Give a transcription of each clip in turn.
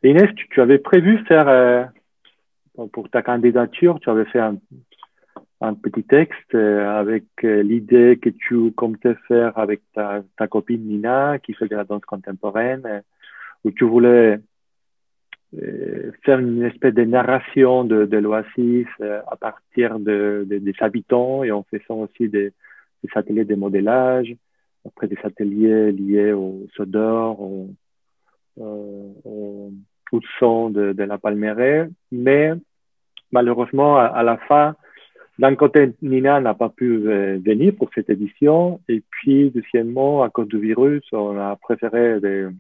Inès, tu avais prévu faire, pour ta candidature, tu avais fait un petit texte avec l'idée que tu comptais faire avec ta copine Nina, qui fait de la danse contemporaine, où tu voulais faire une espèce de narration de l'Oasis à partir des habitants et en faisant aussi des ateliers de modélage, après des ateliers liés au Sodor, au son de la Palmeraie. Mais malheureusement, à la fin, d'un côté, Nina n'a pas pu venir pour cette édition. Et puis, deuxièmement, à cause du virus, on a préféré de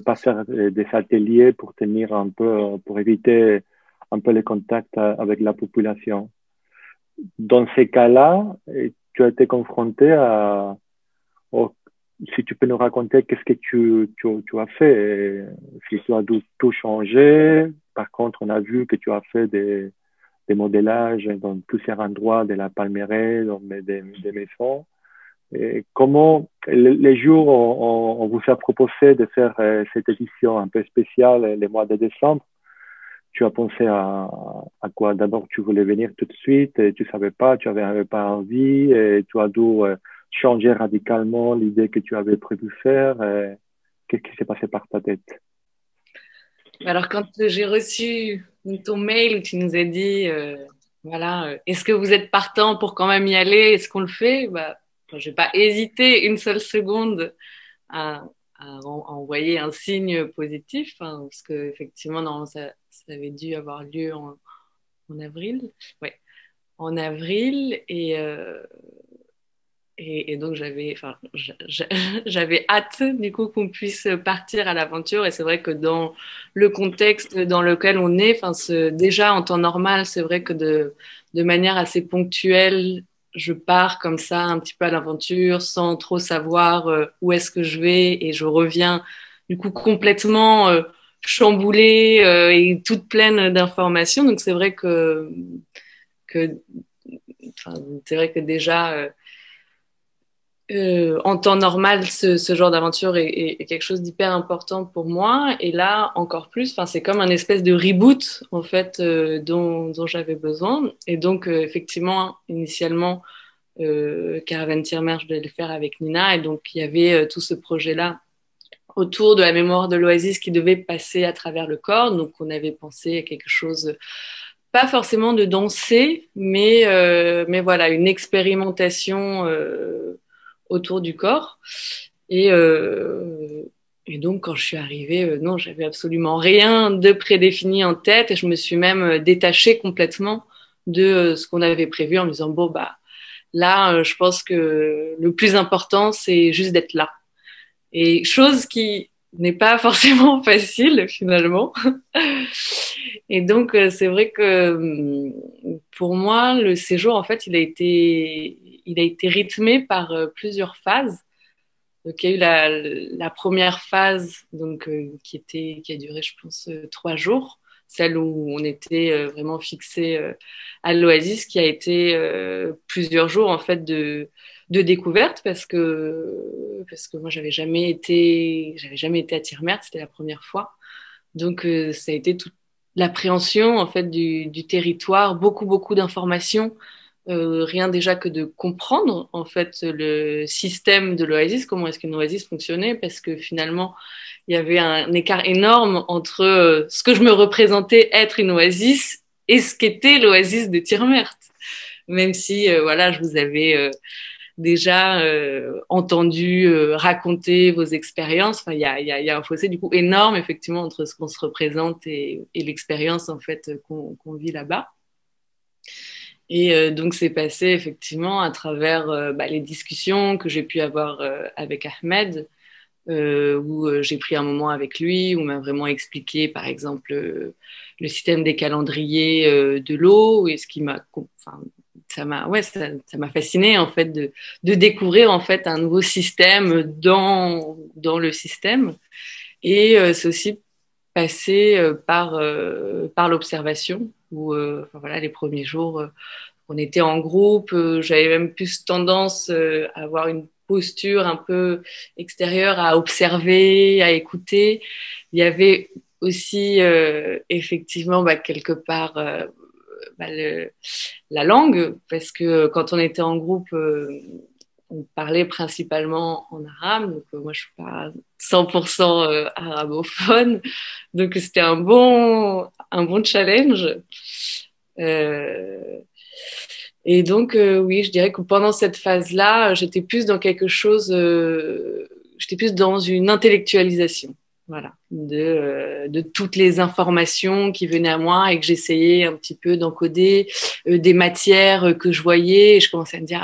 pas faire des ateliers pour tenir un peu, pour éviter un peu les contacts avec la population. Dans ces cas-là, tu as été confronté au- si tu peux nous raconter qu'est-ce que tu as fait, si tu as tout changé. Par contre, on a vu que tu as fait des modélages dans plusieurs endroits de la Palmeraie, dans des maisons. Et comment, les jours, on vous a proposé de faire cette édition un peu spéciale le mois de décembre. Tu as pensé à quoi? D'abord, tu voulais venir tout de suite, et tu savais pas, tu avais pas envie, et tu as dû changer radicalement l'idée que tu avais prévu faire. Qu'est-ce qui s'est passé par ta tête? Alors, quand j'ai reçu ton mail où tu nous as dit, voilà, est-ce que vous êtes partant pour quand même y aller? Est-ce qu'on le fait? Bah, enfin, j'ai pas hésité une seule seconde à, à envoyer un signe positif, hein, parce que effectivement, non, ça avait dû avoir lieu en avril. Ouais, en avril et donc j'avais hâte du coup qu'on puisse partir à l'aventure. Et c'est vrai que dans le contexte dans lequel on est, déjà en temps normal, c'est vrai que de manière assez ponctuelle, je pars comme ça un petit peu à l'aventure sans trop savoir où est-ce que je vais, et je reviens du coup complètement chamboulée et toute pleine d'informations. Donc que c'est vrai que déjà en temps normal, ce genre d'aventure est quelque chose d'hyper important pour moi. Et là, encore plus, c'est comme un espèce de reboot, en fait, dont j'avais besoin. Et donc, effectivement, initialement, Caravane Tire-Mer, je devais le faire avec Nina. Et donc, il y avait tout ce projet-là autour de la mémoire de l'Oasis qui devait passer à travers le corps. Donc, on avait pensé à quelque chose, pas forcément de danser, mais voilà, une expérimentation autour du corps. Et, euh, et donc, quand je suis arrivée, non, j'avais absolument rien de prédéfini en tête, et je me suis même détachée complètement de ce qu'on avait prévu en me disant, bon, bah, là, je pense que le plus important, c'est juste d'être là. Et chose qui n'est pas forcément facile finalement. Et donc, c'est vrai que pour moi, le séjour, en fait, il a été rythmé par plusieurs phases. Donc, il y a eu la première phase donc, qui a duré, je pense, 3 jours, celle où on était vraiment fixé à l'Oasis, qui a été plusieurs jours en fait de découverte, parce que moi, j'avais jamais été à Tirmert, c'était la première fois. Donc, ça a été toute l'appréhension en fait du territoire, beaucoup d'informations, rien déjà que de comprendre en fait le système de l'Oasis, comment est-ce qu'une Oasis fonctionnait, parce que finalement il y avait un écart énorme entre ce que je me représentais être une Oasis et ce qu'était l'Oasis de Tirmert. Même si voilà, je vous avais déjà entendu raconter vos expériences. Enfin, il y a un fossé du coup énorme effectivement entre ce qu'on se représente et l'expérience en fait qu'on vit là-bas. Et donc, c'est passé effectivement à travers les discussions que j'ai pu avoir avec Ahmed, où j'ai pris un moment avec lui, où on m'a vraiment expliqué, par exemple, le système des calendriers de l'eau, et ce qui m'a, enfin, ça m'a fasciné en fait de découvrir en fait un nouveau système dans le système. Et c'est aussi passé par l'observation, où voilà, les premiers jours, on était en groupe, j'avais même plus tendance à avoir une posture un peu extérieure, à observer, à écouter. Il y avait aussi effectivement quelque part la langue, parce que quand on était en groupe, on parlait principalement en arabe, donc moi je suis pas 100% arabophone, donc c'était un bon challenge. Euh, et donc oui, je dirais que pendant cette phase-là, j'étais plus dans quelque chose, j'étais plus dans une intellectualisation. Voilà, de toutes les informations qui venaient à moi et que j'essayais un petit peu d'encoder, des matières que je voyais. Et je commençais à me dire,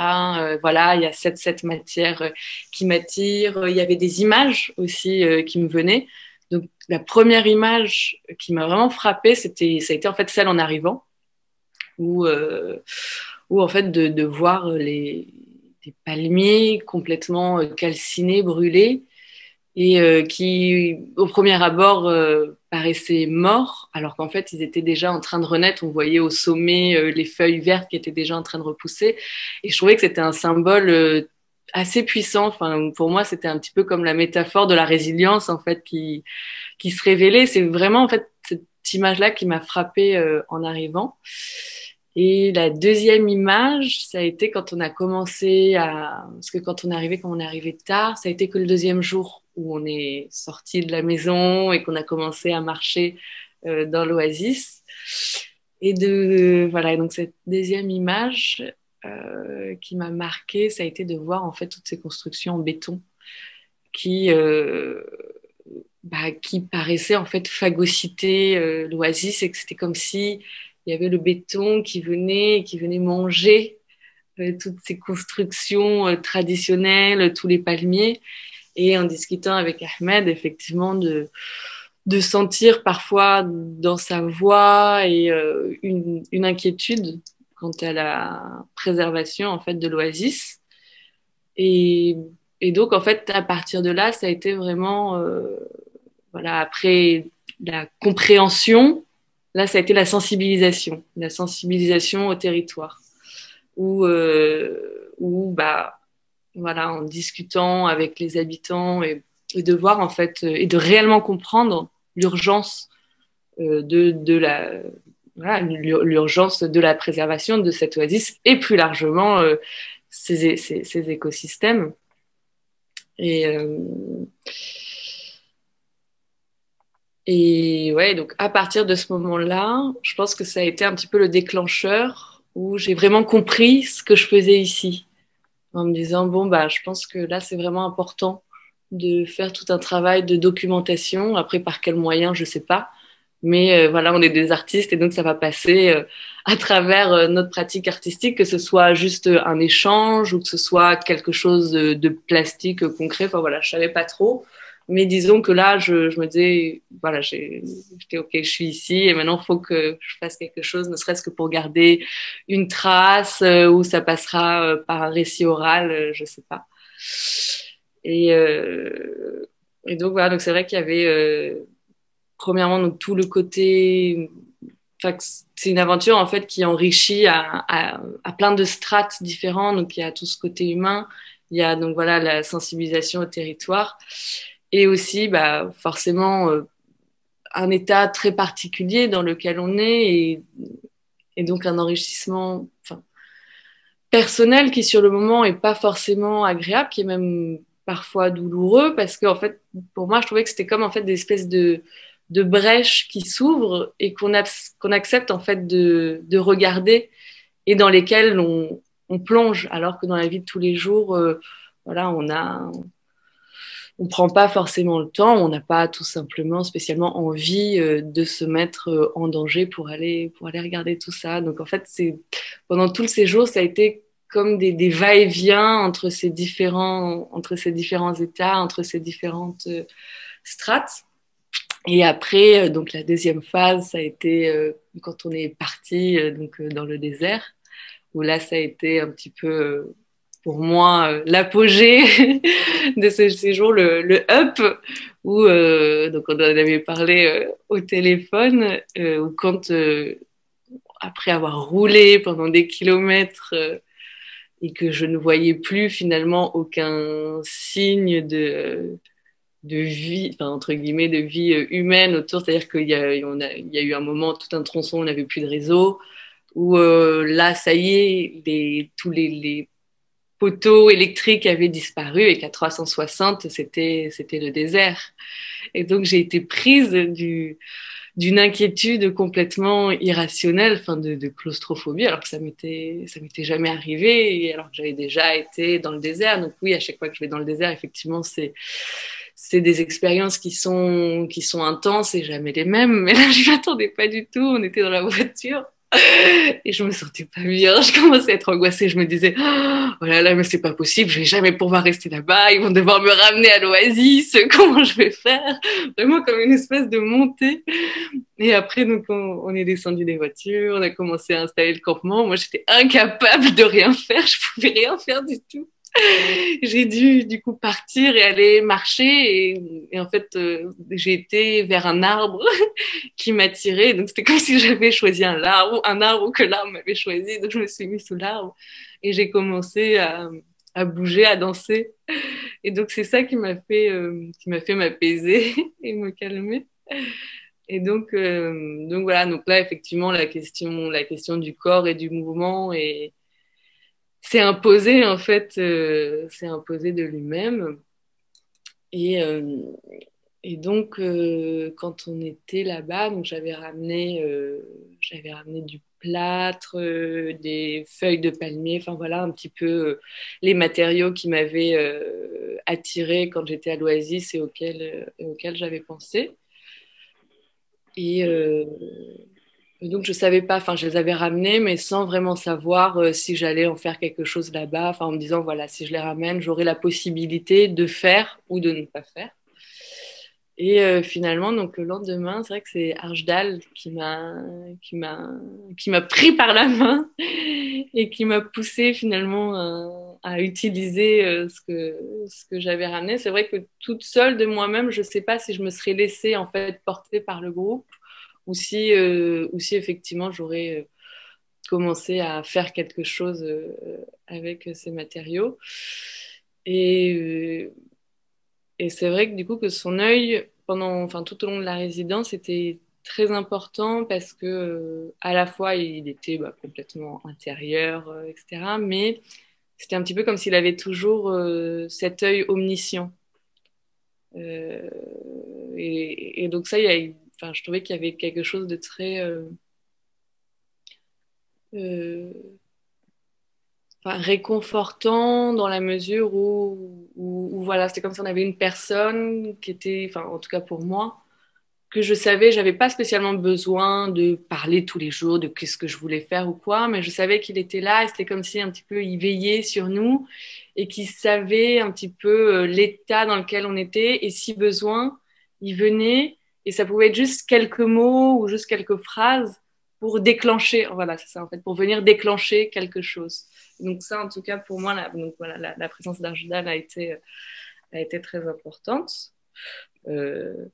voilà, il y a cette matière qui m'attire. Il y avait des images aussi qui me venaient. Donc, la première image qui m'a vraiment frappée, ça a été en fait celle en arrivant, où, où en fait, de voir des palmiers complètement calcinés, brûlés et qui, au premier abord, paraissaient morts, alors qu'en fait, ils étaient déjà en train de renaître. On voyait au sommet les feuilles vertes qui étaient déjà en train de repousser. Et je trouvais que c'était un symbole assez puissant. Enfin, pour moi, c'était un petit peu comme la métaphore de la résilience, en fait, qui se révélait. C'est vraiment, en fait, cette image-là qui m'a frappée en arrivant. Et la deuxième image, ça a été quand on a commencé à... Parce que quand on est arrivé tard, ça a été que le deuxième jour où on est sorti de la maison et qu'on a commencé à marcher dans l'oasis. Et voilà, donc cette deuxième image qui m'a marquée, ça a été de voir en fait toutes ces constructions en béton qui, qui paraissaient en fait phagocyter l'oasis et que c'était comme si il y avait le béton qui venait manger toutes ces constructions traditionnelles, tous les palmiers. Et en discutant avec Ahmed, effectivement, de sentir parfois dans sa voix et une inquiétude quant à la préservation en fait de l'oasis. Et, et donc, en fait, à partir de là, ça a été vraiment, voilà, après la compréhension, là, ça a été la sensibilisation au territoire, où voilà, en discutant avec les habitants et de voir en fait et de réellement comprendre l'urgence de la voilà, l'urgence de la préservation de cette oasis et plus largement ces écosystèmes. Et, et ouais, donc à partir de ce moment-là, je pense que ça a été un petit peu le déclencheur où j'ai vraiment compris ce que je faisais ici, en me disant, bon, je pense que là, c'est vraiment important de faire tout un travail de documentation. Après, par quels moyens, je ne sais pas. Mais voilà, on est des artistes et donc ça va passer à travers notre pratique artistique, que ce soit juste un échange ou que ce soit quelque chose de plastique concret. Enfin voilà, je savais pas trop. Mais disons que là, je me disais, voilà, j'étais OK, je suis ici et maintenant, il faut que je fasse quelque chose, ne serait-ce que pour garder une trace où ça passera par un récit oral, je sais pas. Et, euh, et donc, voilà, donc c'est vrai qu'il y avait premièrement, donc, tout le côté. Enfin, c'est une aventure en fait qui enrichit à plein de strates différents. Donc il y a tout ce côté humain, il y a donc voilà la sensibilisation au territoire et aussi forcément un état très particulier dans lequel on est et donc un enrichissement personnel qui sur le moment est pas forcément agréable, qui est même parfois douloureux parce que en fait pour moi je trouvais que c'était comme en fait des espèces de brèches qui s'ouvrent et qu'on accepte en fait de regarder et dans lesquelles on plonge alors que dans la vie de tous les jours voilà on prend pas forcément le temps, on n'a pas tout simplement spécialement envie de se mettre en danger pour aller regarder tout ça. Donc en fait c'est pendant tout le séjour ça a été comme des va-et-vient entre ces différents états, entre ces différentes strates. Et après, donc la deuxième phase, ça a été quand on est parti dans le désert, où là, ça a été un petit peu, pour moi, l'apogée de ce séjour, le up, où donc on en avait parlé au téléphone, où quand, après avoir roulé pendant des kilomètres et que je ne voyais plus finalement aucun signe de vie, enfin, entre guillemets, de vie humaine autour. C'est-à-dire qu'il y a, il y a eu un moment, tout un tronçon, on n'avait plus de réseau, où là, ça y est, tous les poteaux électriques avaient disparu et qu'à 360, c'était le désert. Et donc, j'ai été prise d'une inquiétude complètement irrationnelle, enfin de claustrophobie, alors que ça m'était jamais arrivé, et alors que j'avais déjà été dans le désert. Donc oui, à chaque fois que je vais dans le désert, effectivement, c'est des expériences qui sont intenses et jamais les mêmes. Mais là, je m'attendais pas du tout. On était dans la voiture. Et je me sentais pas bien, je commençais à être angoissée, je me disais oh là là mais c'est pas possible, je vais jamais pouvoir rester là-bas, ils vont devoir me ramener à l'Oasis, comment je vais faire, vraiment comme une espèce de montée. Et après donc on est descendu des voitures, on a commencé à installer le campement, moi j'étais incapable de rien faire, je pouvais rien faire du tout. J'ai dû du coup partir et aller marcher et en fait j'ai été vers un arbre qui m'attirait, donc c'était comme si j'avais choisi un arbre ou que l'arbre m'avait choisi, donc je me suis mise sous l'arbre et j'ai commencé à bouger, à danser, et donc c'est ça qui m'a fait m'apaiser et me calmer. Et donc voilà, donc là effectivement la question du corps et du mouvement et c'est imposé en fait, c'est imposé de lui-même. Et, euh, et donc, quand on était là-bas, donc j'avais ramené du plâtre, des feuilles de palmier, enfin voilà un petit peu les matériaux qui m'avaient attiré quand j'étais à l'Oasis et auxquels j'avais pensé. Et, euh, et donc, je savais pas, enfin, je les avais ramenés, mais sans vraiment savoir si j'allais en faire quelque chose là-bas. Enfin, en me disant, voilà, si je les ramène, j'aurai la possibilité de faire ou de ne pas faire. Et finalement, donc le lendemain, c'est vrai que c'est Arjdal qui m'a pris par la main et qui m'a poussé finalement à utiliser ce que j'avais ramené. C'est vrai que toute seule de moi-même, je sais pas si je me serais laissée en fait porter par le groupe ou si effectivement j'aurais commencé à faire quelque chose avec ces matériaux. Et, euh, et c'est vrai que du coup que son œil enfin tout au long de la résidence était très important parce que à la fois il était complètement intérieur, etc. Mais c'était un petit peu comme s'il avait toujours cet œil omniscient. Euh, et donc ça, enfin, je trouvais qu'il y avait quelque chose de très euh, enfin, réconfortant dans la mesure où voilà, c'était comme si on avait une personne qui était, enfin en tout cas pour moi, que je savais, j'avais pas spécialement besoin de parler tous les jours de qu'est-ce que je voulais faire ou quoi, mais je savais qu'il était là et c'était comme si un petit peu il veillait sur nous et qu'il savait un petit peu l'état dans lequel on était et si besoin, il venait et ça pouvait être juste quelques mots ou juste quelques phrases pour déclencher, voilà, c'est ça en fait, pour venir déclencher quelque chose. Donc ça, en tout cas, pour moi, donc, voilà, la présence d'Arjudal a été très importante. Euh,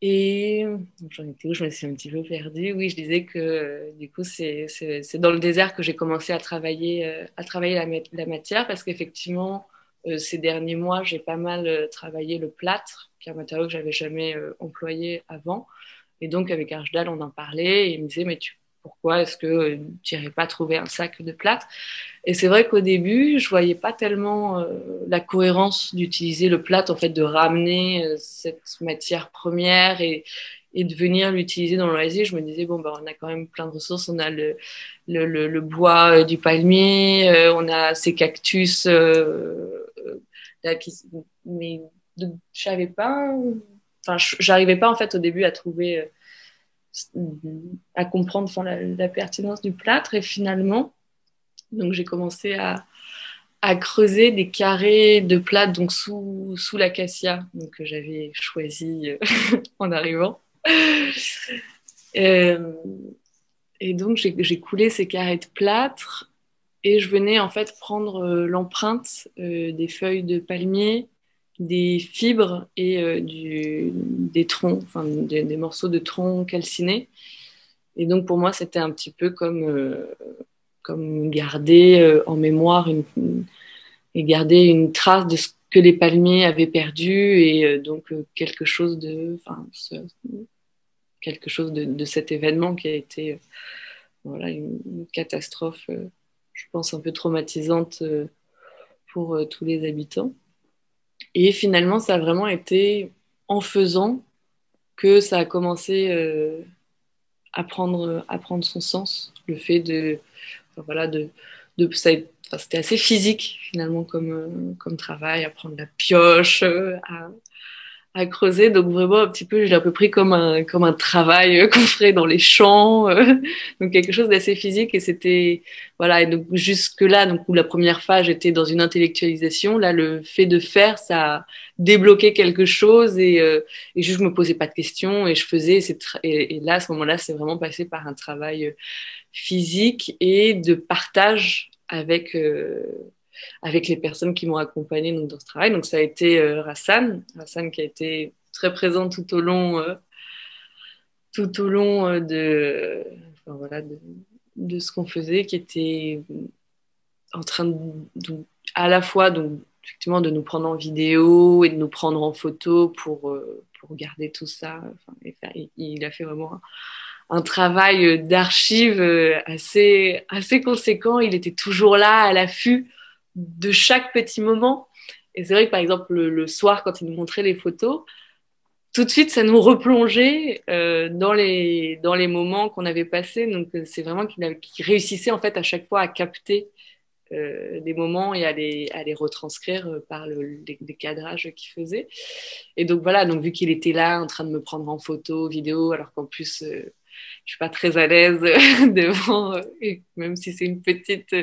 et j'en étais où? Je me suis un petit peu perdue. Oui, je disais que du coup, c'est dans le désert que j'ai commencé à travailler la matière parce qu'effectivement, ces derniers mois, j'ai pas mal travaillé le plâtre, qui est un matériau que j'avais jamais employé avant. Et donc, avec Arjdal, on en parlait et il me disait, mais pourquoi est-ce que tu n'irais pas trouver un sac de plâtre? Et c'est vrai qu'au début, je voyais pas tellement la cohérence d'utiliser le plâtre, en fait, de ramener cette matière première et de venir l'utiliser dans l'oasis. Je me disais, bon, on a quand même plein de ressources. On a le bois du palmier, on a ces cactus là, mais je savais pas, enfin, j'arrivais pas, en fait, au début à trouver, à comprendre enfin, la pertinence du plâtre. Et finalement, donc j'ai commencé à creuser des carrés de plâtre donc sous l'acacia que j'avais choisi en arrivant. Euh, et donc j'ai coulé ces carrés de plâtre et je venais en fait prendre l'empreinte des feuilles de palmier, des fibres et des troncs, enfin des morceaux de troncs calcinés. Et donc pour moi c'était un petit peu comme garder en mémoire et garder une trace que les palmiers avaient perdu et donc quelque chose de cet événement qui a été voilà, une catastrophe, je pense, un peu traumatisante pour tous les habitants. Et finalement, ça a vraiment été en faisant que ça a commencé à prendre son sens. Le fait enfin, voilà, enfin, c'était assez physique finalement comme travail, à prendre la pioche, à creuser. Donc vraiment un petit peu, je l'ai un peu pris comme un travail qu'on ferait dans les champs, donc quelque chose d'assez physique. Et c'était voilà. Et donc jusque là, donc où la première phase j'étais dans une intellectualisation, là le fait de faire, ça a débloqué quelque chose et juste je me posais pas de questions et je faisais. Et là à ce moment-là, c'est vraiment passé par un travail physique et de partage avec les personnes qui m'ont accompagnée donc, dans ce travail. Donc ça a été Rassan qui a été très présente tout au long enfin, voilà, de ce qu'on faisait, qui était en train à la fois donc, effectivement de nous prendre en vidéo et de nous prendre en photo pour garder tout ça. Enfin, il a fait vraiment un travail d'archives assez conséquent. Il était toujours là à l'affût de chaque petit moment. Et c'est vrai que par exemple le soir quand il nous montrait les photos, tout de suite ça nous replongeait dans les moments qu'on avait passés. Donc c'est vraiment qu'il réussissait en fait à chaque fois à capter des moments et à les retranscrire par les cadrages qu'il faisait. Et donc voilà, donc vu qu'il était là en train de me prendre en photo, vidéo, alors qu'en plus je suis pas très à l'aise devant, et même si c'est une petite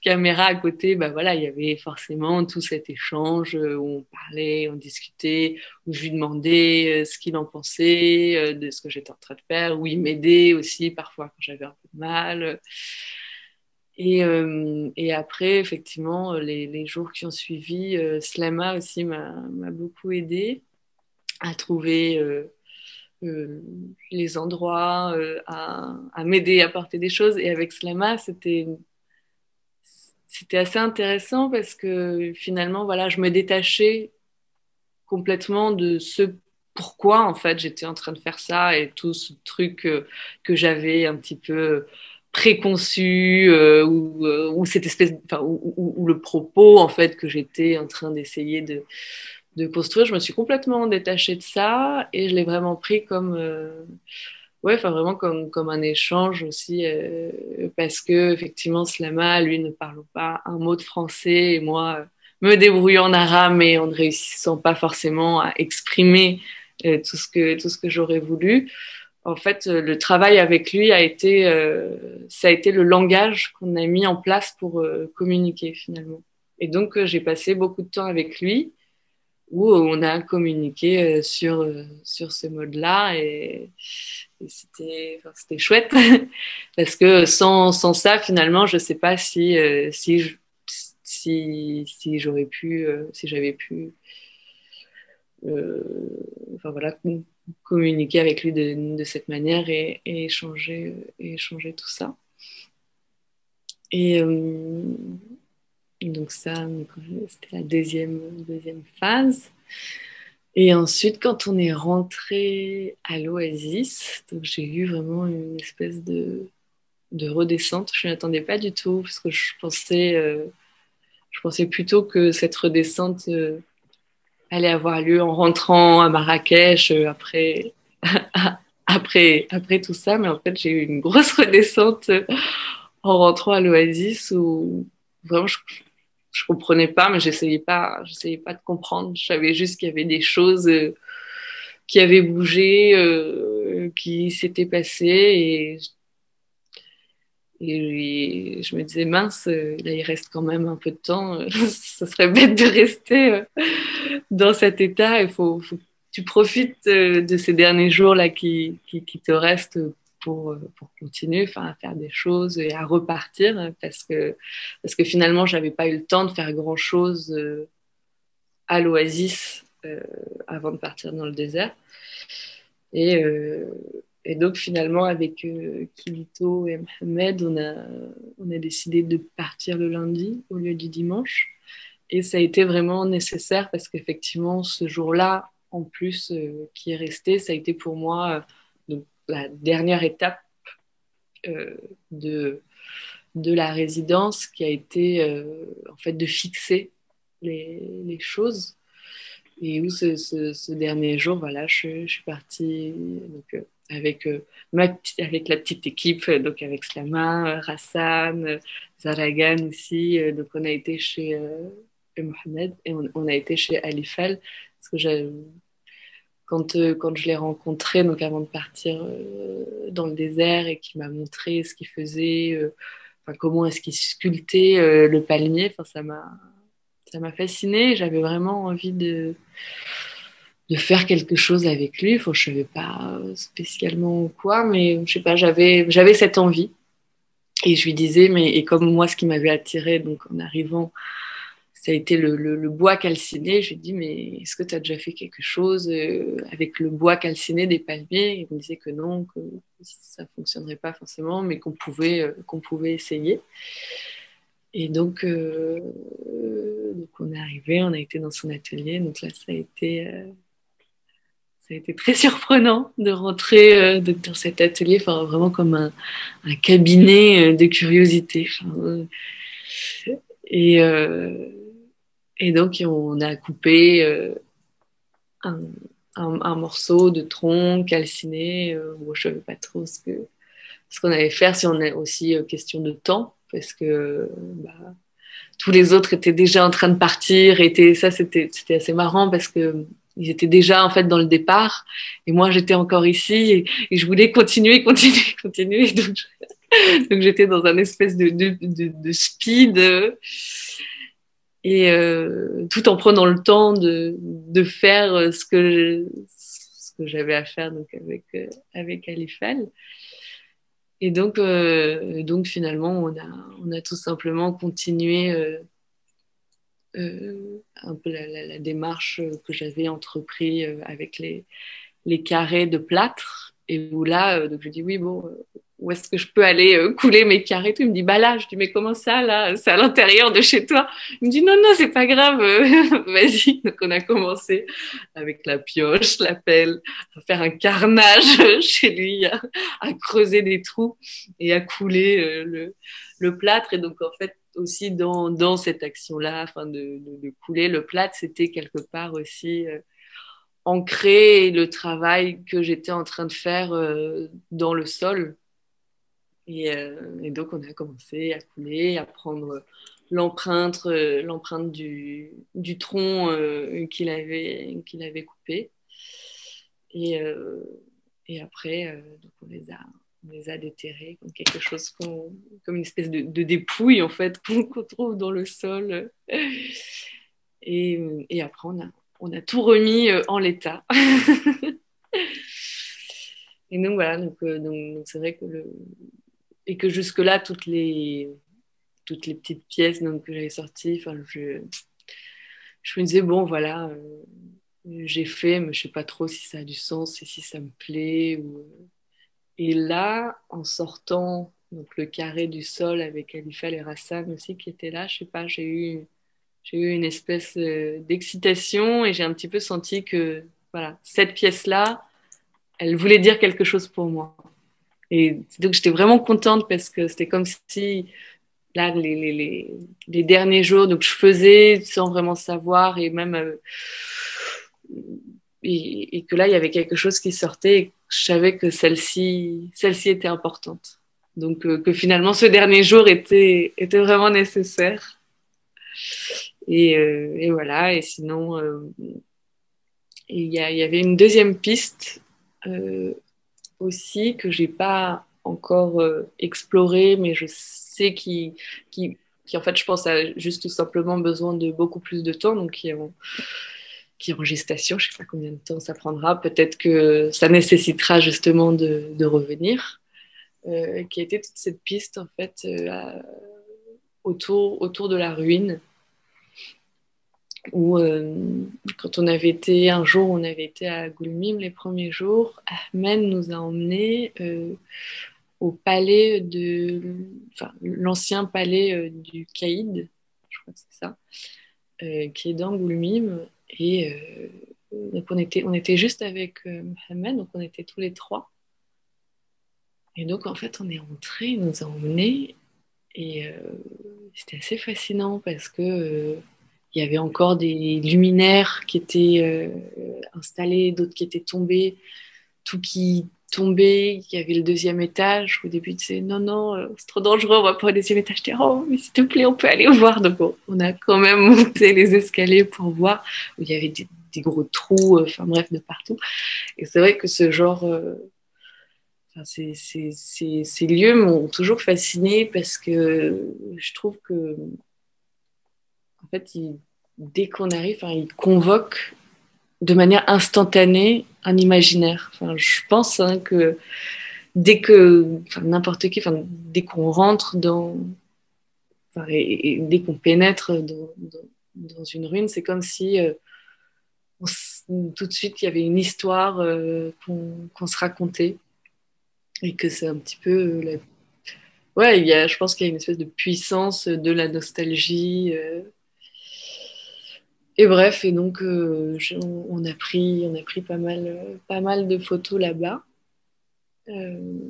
caméra à côté, bah voilà, il y avait forcément tout cet échange où on parlait, on discutait, où je lui demandais ce qu'il en pensait de ce que j'étais en train de faire, où il m'aidait aussi parfois quand j'avais un peu de mal. Et après, effectivement, les jours qui ont suivi, Slama aussi m'a beaucoup aidé à trouver les endroits, à m'aider à porter des choses. Et avec Slama, c'était assez intéressant parce que finalement, voilà, je me détachais complètement de ce pourquoi, en fait, j'étais en train de faire ça et tout ce truc que j'avais un petit peu préconçu ou cette espèce, enfin, ou le propos, en fait, que j'étais en train d'essayer de construire. Je me suis complètement détachée de ça et je l'ai vraiment pris comme ouais, enfin vraiment comme un échange aussi, parce que effectivement, Slama, lui, ne parle pas un mot de français et moi, me débrouillant en arabe, mais en ne réussissant pas forcément à exprimer tout ce que j'aurais voulu. En fait, le travail avec lui ça a été le langage qu'on a mis en place pour communiquer finalement. Et donc, j'ai passé beaucoup de temps avec lui où on a communiqué sur ce mode-là et c'était chouette parce que sans ça finalement je sais pas si j'aurais pu si j'avais pu euh, enfin voilà communiquer avec lui de cette manière et échanger tout ça et donc ça c'était la deuxième phase. Et ensuite, quand on est rentré à l'Oasis, donc j'ai eu vraiment une espèce de redescente. Je ne m'attendais pas du tout, parce que je pensais plutôt que cette redescente allait avoir lieu en rentrant à Marrakech après tout ça. Mais en fait, j'ai eu une grosse redescente en rentrant à l'Oasis où vraiment je comprenais pas, mais j'essayais pas de comprendre. Je savais juste qu'il y avait des choses qui avaient bougé, qui s'étaient passées et je me disais mince, là il reste quand même un peu de temps, ça serait bête de rester dans cet état. Faut que tu profites de ces derniers jours là qui te restent pour continuer, enfin, à faire des choses et à repartir parce que finalement j'avais pas eu le temps de faire grand chose à l'Oasis avant de partir dans le désert. Et, euh, et donc finalement avec Kilito et Mohamed, on a décidé de partir le lundi au lieu du dimanche. Et ça a été vraiment nécessaire parce qu'effectivement, ce jour-là, en plus, qui est resté, ça a été pour moi donc, la dernière étape euh, de, de la résidence qui a été en fait de fixer les choses. Et où ce dernier jour, voilà, je suis partie donc, avec la petite équipe, donc avec Slama, Rassan, Zaragan aussi. Donc on a été chez Mohamed et on a été chez Alifel. Parce que quand je l'ai rencontré, donc avant de partir dans le désert et qu'il m'a montré ce qu'il faisait, enfin, comment est-ce qu'il sculptait le palmier, enfin, ça m'a fascinée. J'avais vraiment envie de faire quelque chose avec lui. Enfin, je ne savais pas spécialement quoi, mais je sais pas, j'avais cette envie. Et je lui disais, mais et comme moi, ce qui m'avait attiré, donc en arrivant, ça a été le bois calciné. Je lui dis, mais est-ce que tu as déjà fait quelque chose avec le bois calciné des palmiers? Il me disait que non, que ça ne fonctionnerait pas forcément, mais qu'on pouvait essayer. Et donc on est arrivé, on a été dans son atelier. Donc là, ça a été très surprenant de rentrer dans cet atelier, enfin, vraiment comme un cabinet de curiosité. Enfin, et, euh, et donc, on a coupé un, un morceau de tronc calciné. Bon, je ne savais pas trop ce qu'on allait faire, si on a aussi question de temps, parce que bah, tous les autres étaient déjà en train de partir. Ça, c'était assez marrant parce que ils étaient déjà en fait dans le départ et moi j'étais encore ici et je voulais continuer, continuer, continuer. Donc j'étais dans un espèce de speed et tout en prenant le temps de faire ce que j'avais à faire donc avec Alifal. Et donc finalement on a tout simplement continué un peu la démarche que j'avais entrepris avec les carrés de plâtre. Et où là, donc je dis oui, bon, où est-ce que je peux aller couler mes carrés tout. Il me dit, bah là, je dis, mais comment ça, là, c'est à l'intérieur de chez toi. Il me dit, non, non, c'est pas grave, vas-y. Donc on a commencé avec la pioche, la pelle, à faire un carnage chez lui, à creuser des trous et à couler le plâtre. Et donc en fait, aussi dans cette action-là, afin de couler le plâtre, c'était quelque part aussi ancrer le travail que j'étais en train de faire dans le sol. Et donc, on a commencé à couler, à prendre l'empreinte du tronc qu'il avait coupé. Et, euh, et après, donc on les a déterrés comme quelque chose comme une espèce de dépouille, en fait, qu'on trouve dans le sol. Et après, on a tout remis en l'état. Et donc, voilà, donc c'est vrai que et que jusque-là, toutes les petites pièces donc, que j'avais sorties, enfin, je me disais, bon, voilà, j'ai fait, mais je sais pas trop si ça a du sens et si ça me plaît. Et là, en sortant donc, le carré du sol avec Alifal et Rassan aussi qui étaient là, je sais pas, j'ai eu une espèce d'excitation et j'ai un petit peu senti que voilà, cette pièce-là, elle voulait dire quelque chose pour moi. Et donc j'étais vraiment contente parce que c'était comme si là les derniers jours, donc je faisais sans vraiment savoir et même et que là il y avait quelque chose qui sortait et je savais que celle-ci était importante. Donc que finalement ce dernier jour était vraiment nécessaire. Et voilà. Et sinon, il y avait une deuxième piste euh, aussi que j'ai pas encore explorée, mais je sais qui en fait, je pense, a juste tout simplement besoin de beaucoup plus de temps, donc qui est en gestation. Je sais pas combien de temps ça prendra. Peut-être que ça nécessitera justement de revenir. Qui a été toute cette piste en fait autour de la ruine où quand on avait été un jour, on avait été à Goulmim les premiers jours, Ahmed nous a emmenés au palais enfin l'ancien palais du Caïd, je crois que c'est ça, qui est dans Goulmim. Et donc on était juste avec Mohamed, donc on était tous les trois. Et donc en fait on est rentrés, il nous a emmenés et c'était assez fascinant parce que il y avait encore des luminaires qui étaient installés, d'autres qui étaient tombés, tout qui tombait. Il y avait le deuxième étage. Au début, tu sais, non, non, c'est trop dangereux, on va pas au deuxième étage. Je dis, oh, mais s'il te plaît, on peut aller voir. Donc, on a quand même monté les escaliers pour voir où il y avait des gros trous, enfin bref, de partout. Et c'est vrai que ce genre, ces lieux m'ont toujours fascinée parce que je trouve que, en fait, dès qu'on arrive, enfin, ils convoquent de manière instantanée un imaginaire. Enfin, je pense que dès que, enfin, n'importe qui, enfin, dès qu'on rentre dans, enfin, et dès qu'on pénètre dans une ruine, c'est comme si tout de suite il y avait une histoire qu'on se racontait et que c'est un petit peu ouais, je pense qu'il y a une espèce de puissance de la nostalgie. Et bref, et donc on a pris pas mal de photos là-bas. Euh,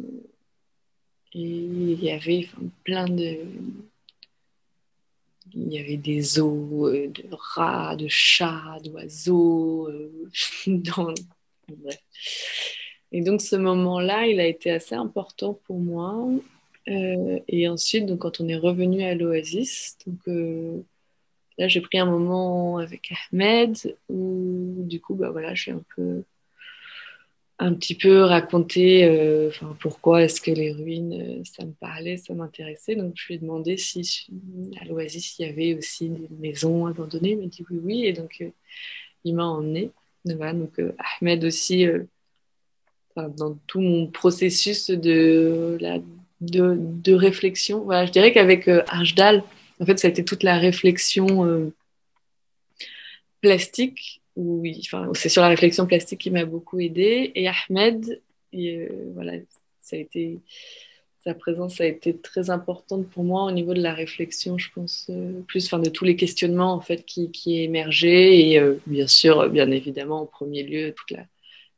et il y avait plein de, il y avait des os de rats, de chats, d'oiseaux. Dans... Bref. Et donc ce moment-là, il a été assez important pour moi. Et ensuite, donc, quand on est revenu à l'Oasis, donc, là j'ai pris un moment avec Ahmed où du coup, bah, voilà, je suis un petit peu raconter pourquoi est-ce que les ruines, ça me parlait, ça m'intéressait. Donc, je lui ai demandé si à l'Oasis, il y avait aussi des maisons abandonnées. Il m'a dit oui, oui. Et donc, il m'a emmené. Donc, voilà, donc Ahmed aussi, dans tout mon processus de réflexion. Voilà, je dirais qu'avec Arjdal, en fait, ça a été toute la réflexion plastique. Oui, enfin, c'est sur la réflexion plastique qui m'a beaucoup aidée. Et Ahmed, voilà, ça a été, sa présence a été très importante pour moi au niveau de la réflexion, je pense, plus, enfin, de tous les questionnements en fait qui émergeaient et bien sûr, bien évidemment, en premier lieu, toute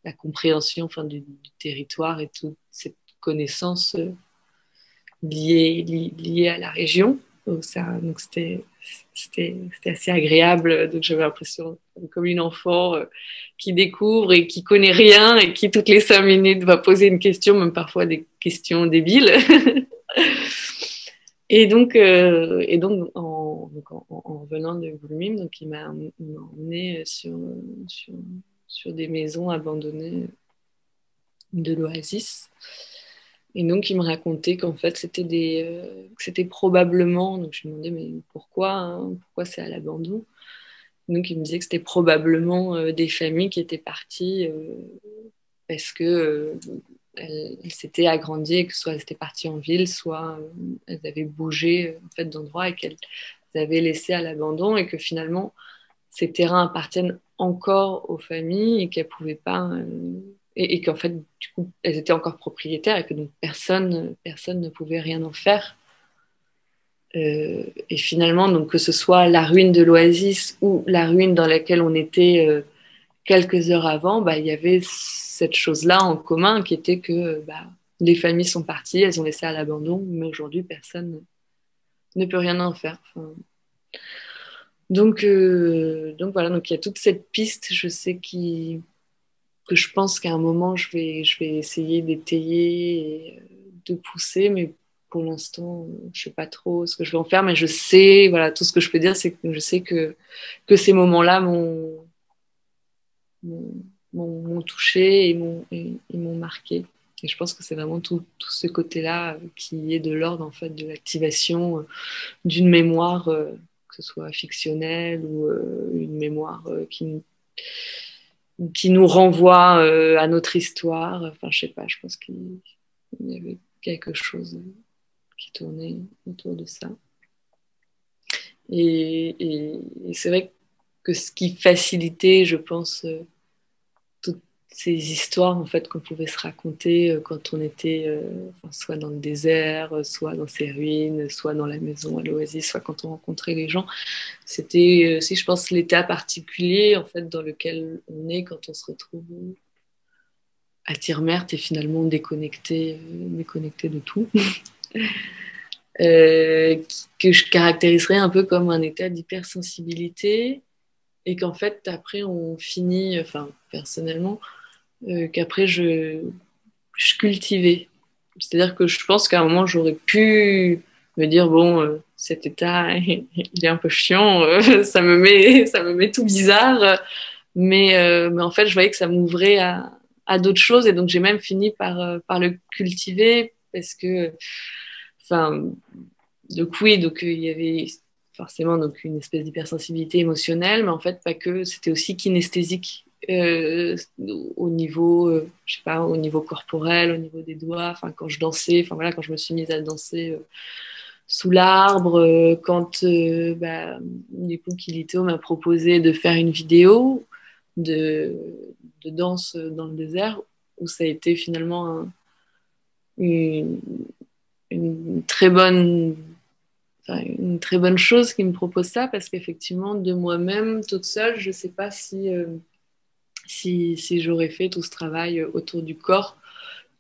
la compréhension, enfin, du territoire et toute cette connaissance liée à la région. Donc c'était assez agréable. Donc j'avais l'impression comme une enfant qui découvre et qui connaît rien et qui toutes les 5 minutes va poser une question, même parfois des questions débiles. En venant de Goulmim, donc il m'a emmené sur des maisons abandonnées de l'Oasis. Et donc, il me racontait qu'en fait, que c'était probablement. Donc, je lui demandais, mais pourquoi, hein, pourquoi c'est à l'abandon? Donc, il me disait que c'était probablement des familles qui étaient parties parce que elles s'étaient agrandies et que soit elles étaient parties en ville, soit elles avaient bougé en fait d'endroit et qu'elles avaient laissé à l'abandon et que finalement, ces terrains appartiennent encore aux familles et qu'elles pouvaient pas. Et qu'en fait, du coup, elles étaient encore propriétaires et que donc personne ne pouvait rien en faire. Et finalement, donc, que ce soit la ruine de l'Oasis ou la ruine dans laquelle on était quelques heures avant, bah, il y avait cette chose-là en commun qui était que bah, les familles sont parties, elles ont laissé à l'abandon, mais aujourd'hui, personne ne peut rien en faire. Enfin, donc voilà, donc il y a toute cette piste, je sais que je pense qu'à un moment, je vais essayer d'étayer et de pousser, mais pour l'instant, je sais pas trop ce que je vais en faire, mais je sais, voilà, tout ce que je peux dire, c'est que je sais que ces moments-là m'ont, m'ont touché et m'ont marqué. Et je pense que c'est vraiment tout ce côté-là qui est de l'ordre, en fait, de l'activation d'une mémoire, que ce soit fictionnelle ou une mémoire qui nous renvoie à notre histoire. Enfin, je sais pas, je pense qu'il y avait quelque chose qui tournait autour de ça. Et c'est vrai que ce qui facilitait, je pense, tout, ces histoires en fait qu'on pouvait se raconter quand on était soit dans le désert, soit dans ces ruines, soit dans la maison à l'Oasis, soit quand on rencontrait les gens. C'était aussi, je pense, l'état particulier en fait dans lequel on est quand on se retrouve à Tirmert et finalement déconnecté de tout. Que je caractériserais un peu comme un état d'hypersensibilité et qu'en fait après on finit, enfin personnellement, qu'après je cultivais. C'est-à-dire que je pense qu'à un moment j'aurais pu me dire bon cet état il est un peu chiant, ça me met tout bizarre, mais en fait je voyais que ça m'ouvrait à d'autres choses et donc j'ai même fini par le cultiver parce que enfin donc oui, donc il y avait forcément donc une espèce d'hypersensibilité émotionnelle, mais en fait pas que, c'était aussi kinesthésique au niveau, je sais pas, au niveau corporel, au niveau des doigts. Enfin quand je dansais, enfin voilà, quand je me suis mise à danser sous l'arbre, quand l'époux Kilito m'a proposé de faire une vidéo de, de danse dans le désert, où ça a été finalement une, une très bonne une très bonne chose qu'il me propose ça parce qu'effectivement, de moi-même, toute seule, je ne sais pas si j'aurais fait tout ce travail autour du corps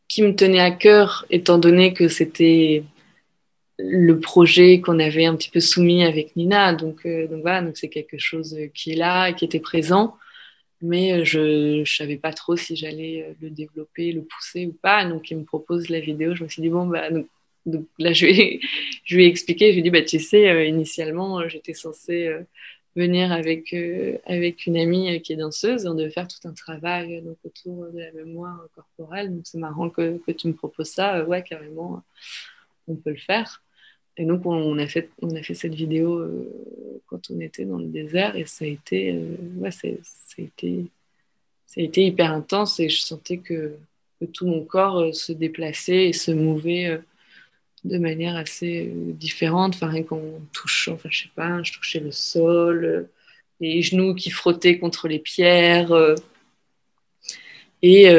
qui me tenait à cœur, étant donné que c'était le projet qu'on avait un petit peu soumis avec Nina. Donc voilà, donc c'est quelque chose qui est là et qui était présent. Mais je ne savais pas trop si j'allais le développer, le pousser ou pas. Donc, il me propose la vidéo. Je me suis dit, bon, bah, donc là, je lui ai expliqué. Je lui ai dit, bah, tu sais, initialement, j'étais censée venir avec une amie qui est danseuse. On devait faire tout un travail donc, autour de la mémoire corporelle. Donc, c'est marrant que tu me proposes ça. Ouais, carrément, on peut le faire. Et donc, on a fait cette vidéo quand on était dans le désert et ça a été, ouais, ça a été hyper intense et je sentais que tout mon corps se déplaçait et se mouvait de manière assez différente. Enfin, rien qu'on touche, enfin, je sais pas, je touchais le sol, les genoux qui frottaient contre les pierres. Et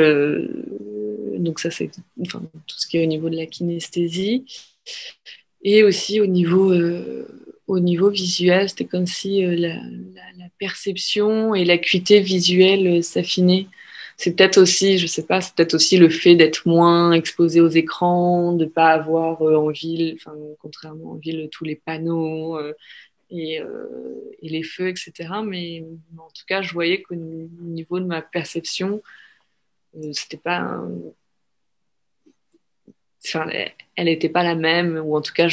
donc, ça, c'est enfin, tout ce qui est au niveau de la kinesthésie. Et aussi au niveau visuel, c'était comme si la perception et l'acuité visuelle s'affinaient. C'est peut-être aussi, je sais pas, c'est peut-être aussi le fait d'être moins exposé aux écrans, de pas avoir en ville, enfin contrairement en ville, tous les panneaux et les feux, etc. Mais en tout cas, je voyais qu'au niveau de ma perception, c'était pas, enfin, elle n'était pas la même, ou en tout cas,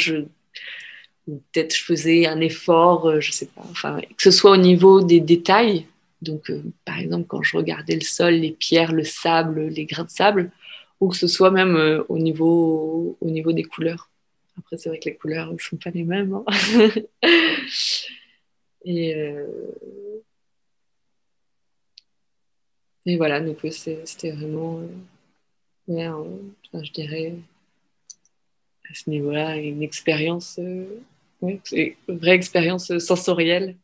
peut-être je faisais un effort, je sais pas, enfin, que ce soit au niveau des détails, donc par exemple quand je regardais le sol, les pierres, le sable, les grains de sable, ou que ce soit même au niveau des couleurs. Après, c'est vrai que les couleurs ne sont pas les mêmes. Hein. et, euh, et voilà, donc c'était vraiment, ouais, enfin, je dirais, à ce niveau-là, une expérience, ouais, une vraie expérience sensorielle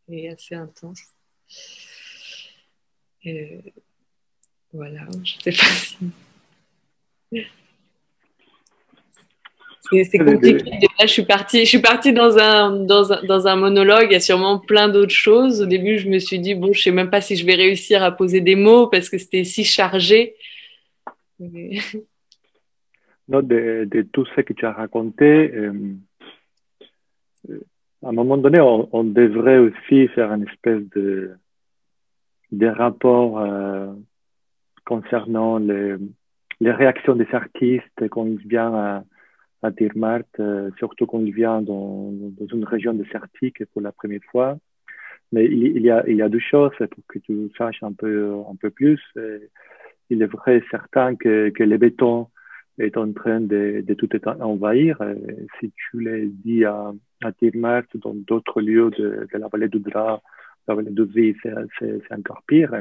et assez intense. Et voilà, je sais pas si... C'est compliqué. Là, je suis partie dans un monologue. Il y a sûrement plein d'autres choses. Au début, je me suis dit, bon, je sais même pas si je vais réussir à poser des mots parce que c'était si chargé. Mais... Non, de tout ce que tu as raconté, à un moment donné, on devrait aussi faire une espèce de rapport concernant les réactions des artistes quand ils viennent à Tirmart, surtout quand ils viennent dans une région désertique pour la première fois. Mais il y a deux choses pour que tu saches un peu plus. Il est vrai et certain que le béton est en train de tout envahir. Si tu l'as dit à Tirmart, dans d'autres lieux de la vallée du Dra, la vallée du Vie, c'est encore pire.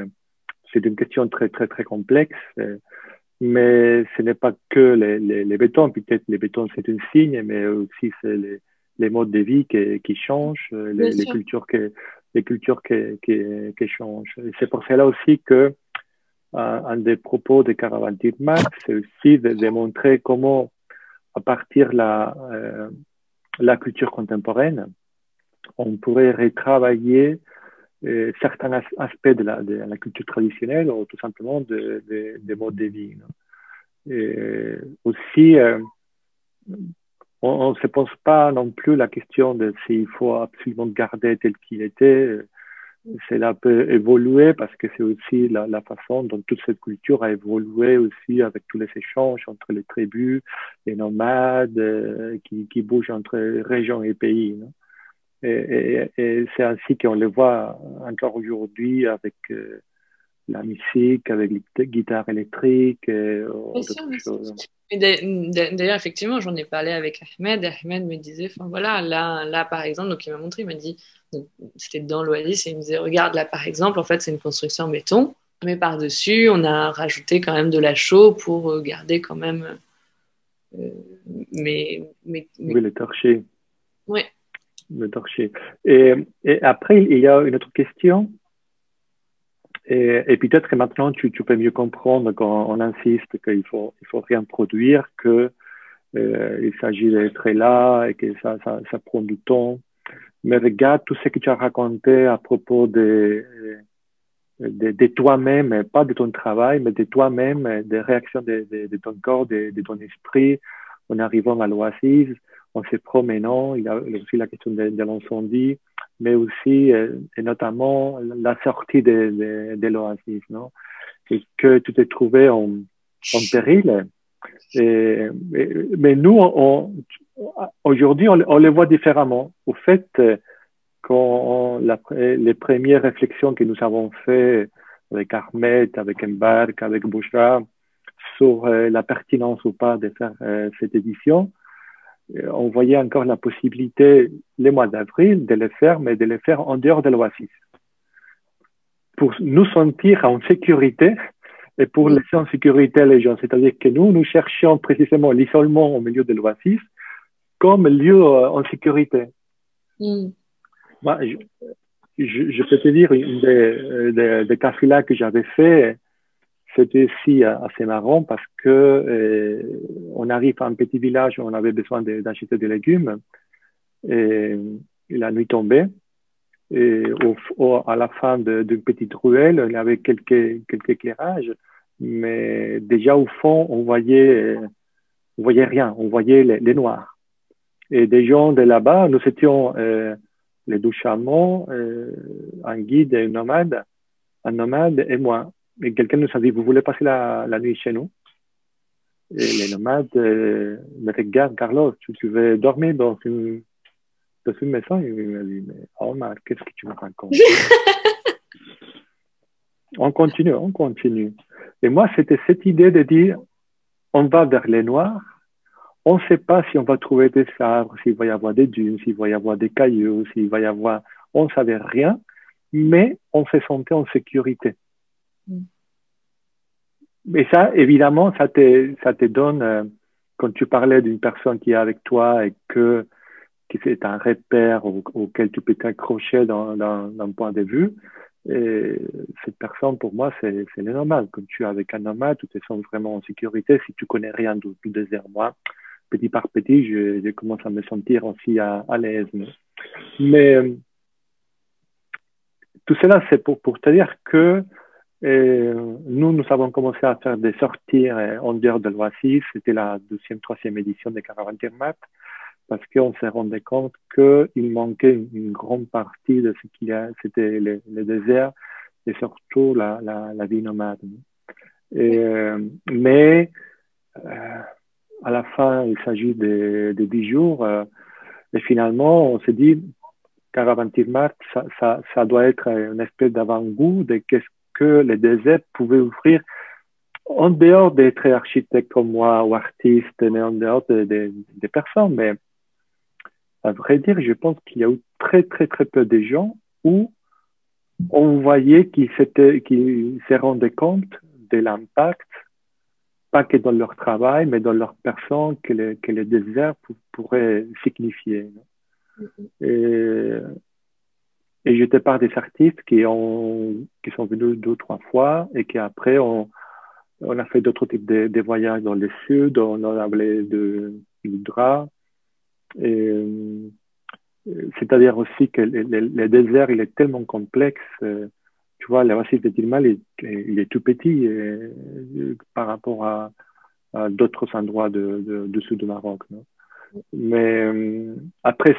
C'est une question très, très, très complexe. Mais ce n'est pas que les bétons. Peut-être les bétons, c'est un signe, mais aussi c'est les modes de vie qui changent, Bien sûr. les cultures qui changent. Et c'est pour cela aussi que un des propos de Karavantirmat, c'est aussi de montrer comment, à partir de la culture contemporaine, on pourrait retravailler certains aspects de la culture traditionnelle ou tout simplement des modes de vie. Et aussi, on ne se pose pas non plus la question de s'il faut absolument garder tel qu'il était. Cela peut évoluer parce que c'est aussi la façon dont toute cette culture a évolué aussi avec tous les échanges entre les tribus, les nomades qui bougent entre régions et pays. Non? Et c'est ainsi qu'on le voit encore aujourd'hui avec la musique, avec les guitares électriques et d'autres choses. D'ailleurs, effectivement, j'en ai parlé avec Ahmed. Ahmed me disait, enfin voilà, là, par exemple, donc il m'a montré, il m'a dit, c'était dans l'Oasis, et il me disait, regarde, là, par exemple, en fait, c'est une construction en béton, mais par-dessus, on a rajouté quand même de la chaux pour garder quand même. Oui, le torcher. Oui. Le torcher. Et après, il y a une autre question. Et peut-être que maintenant, tu peux mieux comprendre quand on insiste qu'il faut rien produire, que il s'agit d'être là et que ça prend du temps. Mais regarde tout ce que tu as raconté à propos de toi-même, pas de ton travail, mais de toi-même, des réactions de ton corps, de ton esprit, en arrivant à l'Oasis, en se promenant. Il y a aussi la question de l'incendie, mais aussi, et notamment, la sortie de l'Oasis, non? Et que tu t'es trouvé en péril. Mais nous, aujourd'hui, on le voit différemment. Au fait, quand les premières réflexions que nous avons faites avec Ahmed, avec Embark, avec Bouchra, sur la pertinence ou pas de faire cette édition, on voyait encore la possibilité, les mois d'avril, de le faire, mais de le faire en dehors de l'Oasis. Pour nous sentir en sécurité et pour laisser en sécurité les gens. C'est-à-dire que nous cherchions précisément l'isolement au milieu de l'Oasis comme lieu en sécurité. Moi, je peux te dire, une des cafés-là que j'avais fait, c'était aussi assez marrant parce que on arrive à un petit village où on avait besoin d'acheter des légumes et la nuit tombait. Et à la fin d'une petite ruelle, il y avait quelques éclairages, mais déjà au fond, on voyait rien, on voyait les noirs. Et des gens de là-bas, nous étions les deux chameaux, un guide et un nomade et moi. Et quelqu'un nous a dit, vous voulez passer la nuit chez nous? Et les nomades me regardent, Carlos, tu veux dormir dans une maison? Et il m'a dit, mais Omar, qu'est-ce que tu me racontes? On continue. Et moi, c'était cette idée de dire, on va vers les noirs, on ne sait pas si on va trouver des arbres, s'il va y avoir des dunes, s'il va y avoir des cailloux, s'il va y avoir... On ne savait rien, mais on se sentait en sécurité. Et ça, évidemment, ça te donne, quand tu parlais d'une personne qui est avec toi et que c'est un repère auquel tu peux t'accrocher d'un point de vue, et cette personne, pour moi, c'est le nomade. Quand tu es avec un nomade, tu te sens vraiment en sécurité. Si tu connais rien du désert, moi, petit par petit, je commence à me sentir aussi à l'aise. Mais tout cela, c'est pour te dire que nous avons commencé à faire des sorties en dehors de l'Oasis. C'était la troisième édition de Karavantirmat, parce qu'on s'est rendu compte qu'il manquait une grande partie de ce qu'il y a, c'était le désert et surtout la vie nomade. Mais à la fin, il s'agit de 10 jours et finalement, on s'est dit, Karavantirmat, ça doit être une espèce d'avant-goût de qu'est-ce que le désert pouvait offrir en dehors d'être architecte comme moi ou artiste, mais en dehors des personnes. Mais à vrai dire, je pense qu'il y a eu très, très, très peu de gens où on voyait qu'ils se rendaient compte de l'impact, pas que dans leur travail, mais dans leur personne, que le désert pourrait signifier. Et Et j'étais par des artistes qui sont venus 2 ou 3 fois et qui après, on a fait d'autres types de voyages dans le sud, on a parlé du drap. C'est-à-dire aussi que le désert, il est tellement complexe. Tu vois, le massif de Tilmal, il est tout petit par rapport à d'autres endroits du sud du Maroc. Non? Mais après,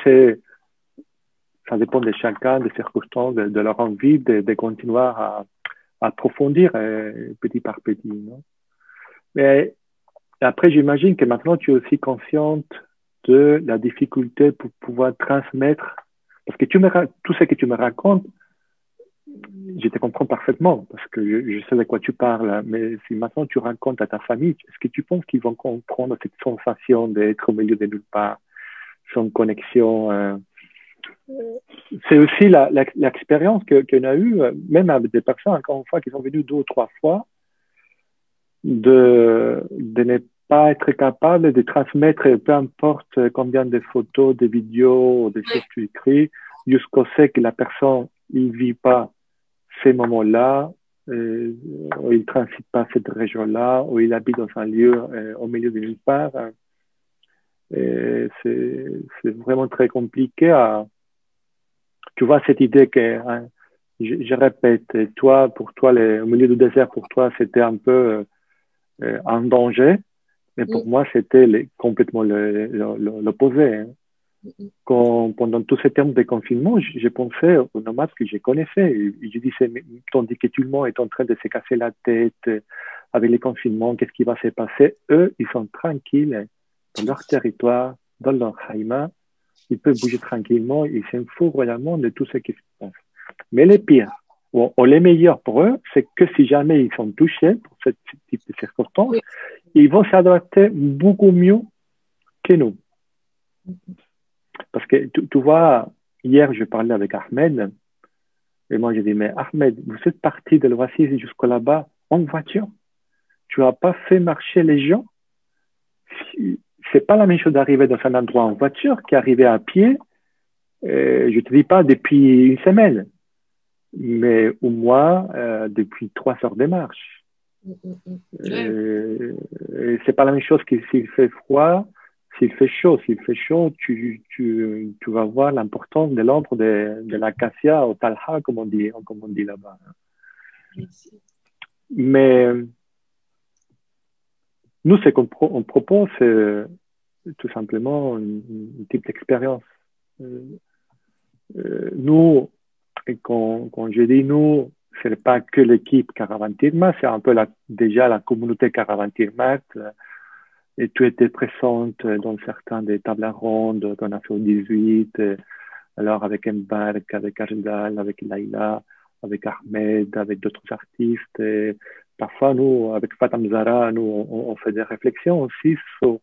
ça dépend de chacun, des circonstances, de leur envie de continuer à approfondir petit par petit. Non? Mais après, j'imagine que maintenant, tu es aussi consciente de la difficulté pour pouvoir transmettre, parce que tout ce que tu me racontes, je te comprends parfaitement, parce que je sais de quoi tu parles, mais si maintenant tu racontes à ta famille, est-ce que tu penses qu'ils vont comprendre cette sensation d'être au milieu de nulle part, sans connexion C'est aussi l'expérience qu'on a eue, même avec des personnes, encore une fois, qui sont venues 2 ou 3 fois, de ne pas être capable de transmettre, peu importe combien de photos, de vidéos, de choses tu écris, jusqu'au fait que la personne ne vit pas ces moments-là, où il ne transite pas cette région-là, où il habite dans un lieu au milieu de nulle part. C'est vraiment très compliqué tu vois, cette idée que, hein, je répète, pour toi, au milieu du désert, pour toi, c'était un peu un danger, mais pour moi, c'était complètement l'opposé. Hein. Pendant tous ces temps de confinement, je pensais aux nomades que je connaissais. Et je disais, tandis que tout le monde est en train de se casser la tête avec les confinements, qu'est-ce qui va se passer? Eux, ils sont tranquilles dans leur territoire, dans leur haïma. Ils peuvent bouger tranquillement. Ils s'en foutent réellement de tout ce qui se passe. Mais les pires, ou les meilleurs pour eux, c'est que si jamais ils sont touchés pour ce type de circonstances, ils vont s'adapter beaucoup mieux que nous. Parce que tu vois, hier, je parlais avec Ahmed, et moi, j'ai dit, mais Ahmed, vous êtes parti de l'Oasis jusqu'au là-bas en voiture. Tu n'as pas fait marcher les gens. C'est pas la même chose d'arriver dans un endroit en voiture qu'arriver à pied. Je te dis pas depuis une semaine, mais au moins depuis 3 heures de marche. C'est pas la même chose que s'il fait froid. S'il fait chaud, tu vas voir l'importance de l'ombre de l'acacia au talha, comme on dit là-bas. Mais nous, ce qu'on propose, c'est tout simplement un type d'expérience. Nous, quand je dis nous, ce n'est pas que l'équipe Caravane Tirmat, c'est un peu déjà la communauté Caravane Tirmat. Et tu étais présente dans certains des tables rondes qu'on a fait au 18, alors avec Mbark, avec Ajdal, avec Laïla, avec Ahmed, avec d'autres artistes. Et parfois, nous, avec Fatam Zara, nous, on fait des réflexions aussi sur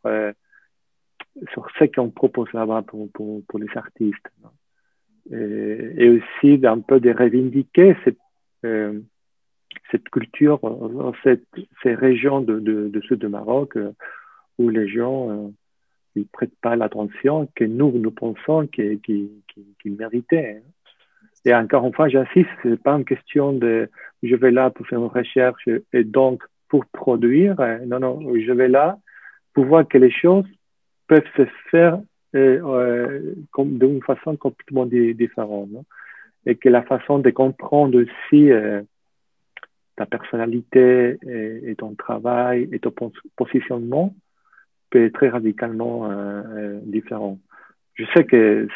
ce qu'on propose là-bas pour les artistes. Et aussi d'un peu de revendiquer cette culture, ces régions de sud du Maroc, où les gens ils prêtent pas l'attention que nous pensons qu'ils méritaient. Et encore une fois, j'insiste, c'est pas une question de je vais là pour faire une recherche et donc pour produire. Non, je vais là pour voir que les choses peuvent se faire d'une façon complètement différente. Non? Et que la façon de comprendre aussi ta personnalité et ton travail et ton positionnement peut être très radicalement différent. Je sais que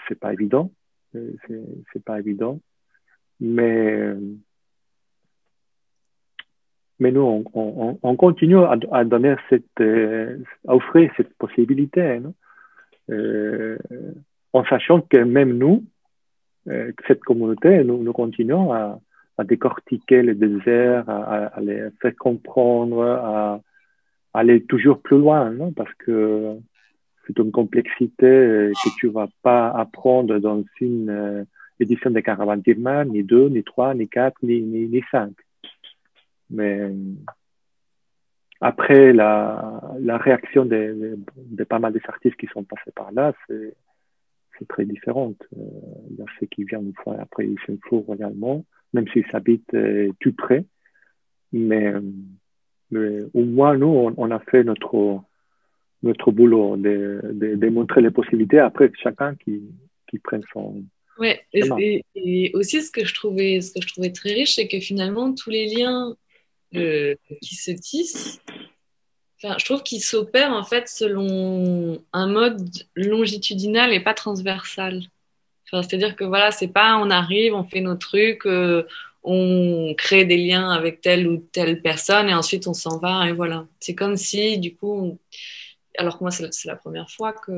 c'est pas évident, c'est pas évident, mais nous on continue à donner à offrir cette possibilité, non? En sachant que même nous, cette communauté, nous continuons à décortiquer le désert, à les faire comprendre, à aller toujours plus loin, non? Parce que c'est une complexité que tu vas pas apprendre dans une édition de Caravane Tirmat, ni 2, ni 3, ni 4, ni 5. Mais après la réaction de pas mal des artistes qui sont passés par là, c'est c'est très différent. Il y a ceux qui viennent une fois, après ils se font royalement, même s'ils habitent tout près. Mais au moins, nous, on a fait notre boulot de montrer les possibilités. Après, chacun qui prenne son Ouais, chemin. et aussi ce que je trouvais très riche, c'est que finalement, tous les liens qui se tissent, enfin, je trouve qu'ils s'opèrent en fait selon un mode longitudinal et pas transversal. Enfin, c'est-à-dire que voilà, c'est pas on arrive, on fait nos trucs, on crée des liens avec telle ou telle personne et ensuite on s'en va et voilà. C'est comme si du coup, alors que moi c'est la première fois que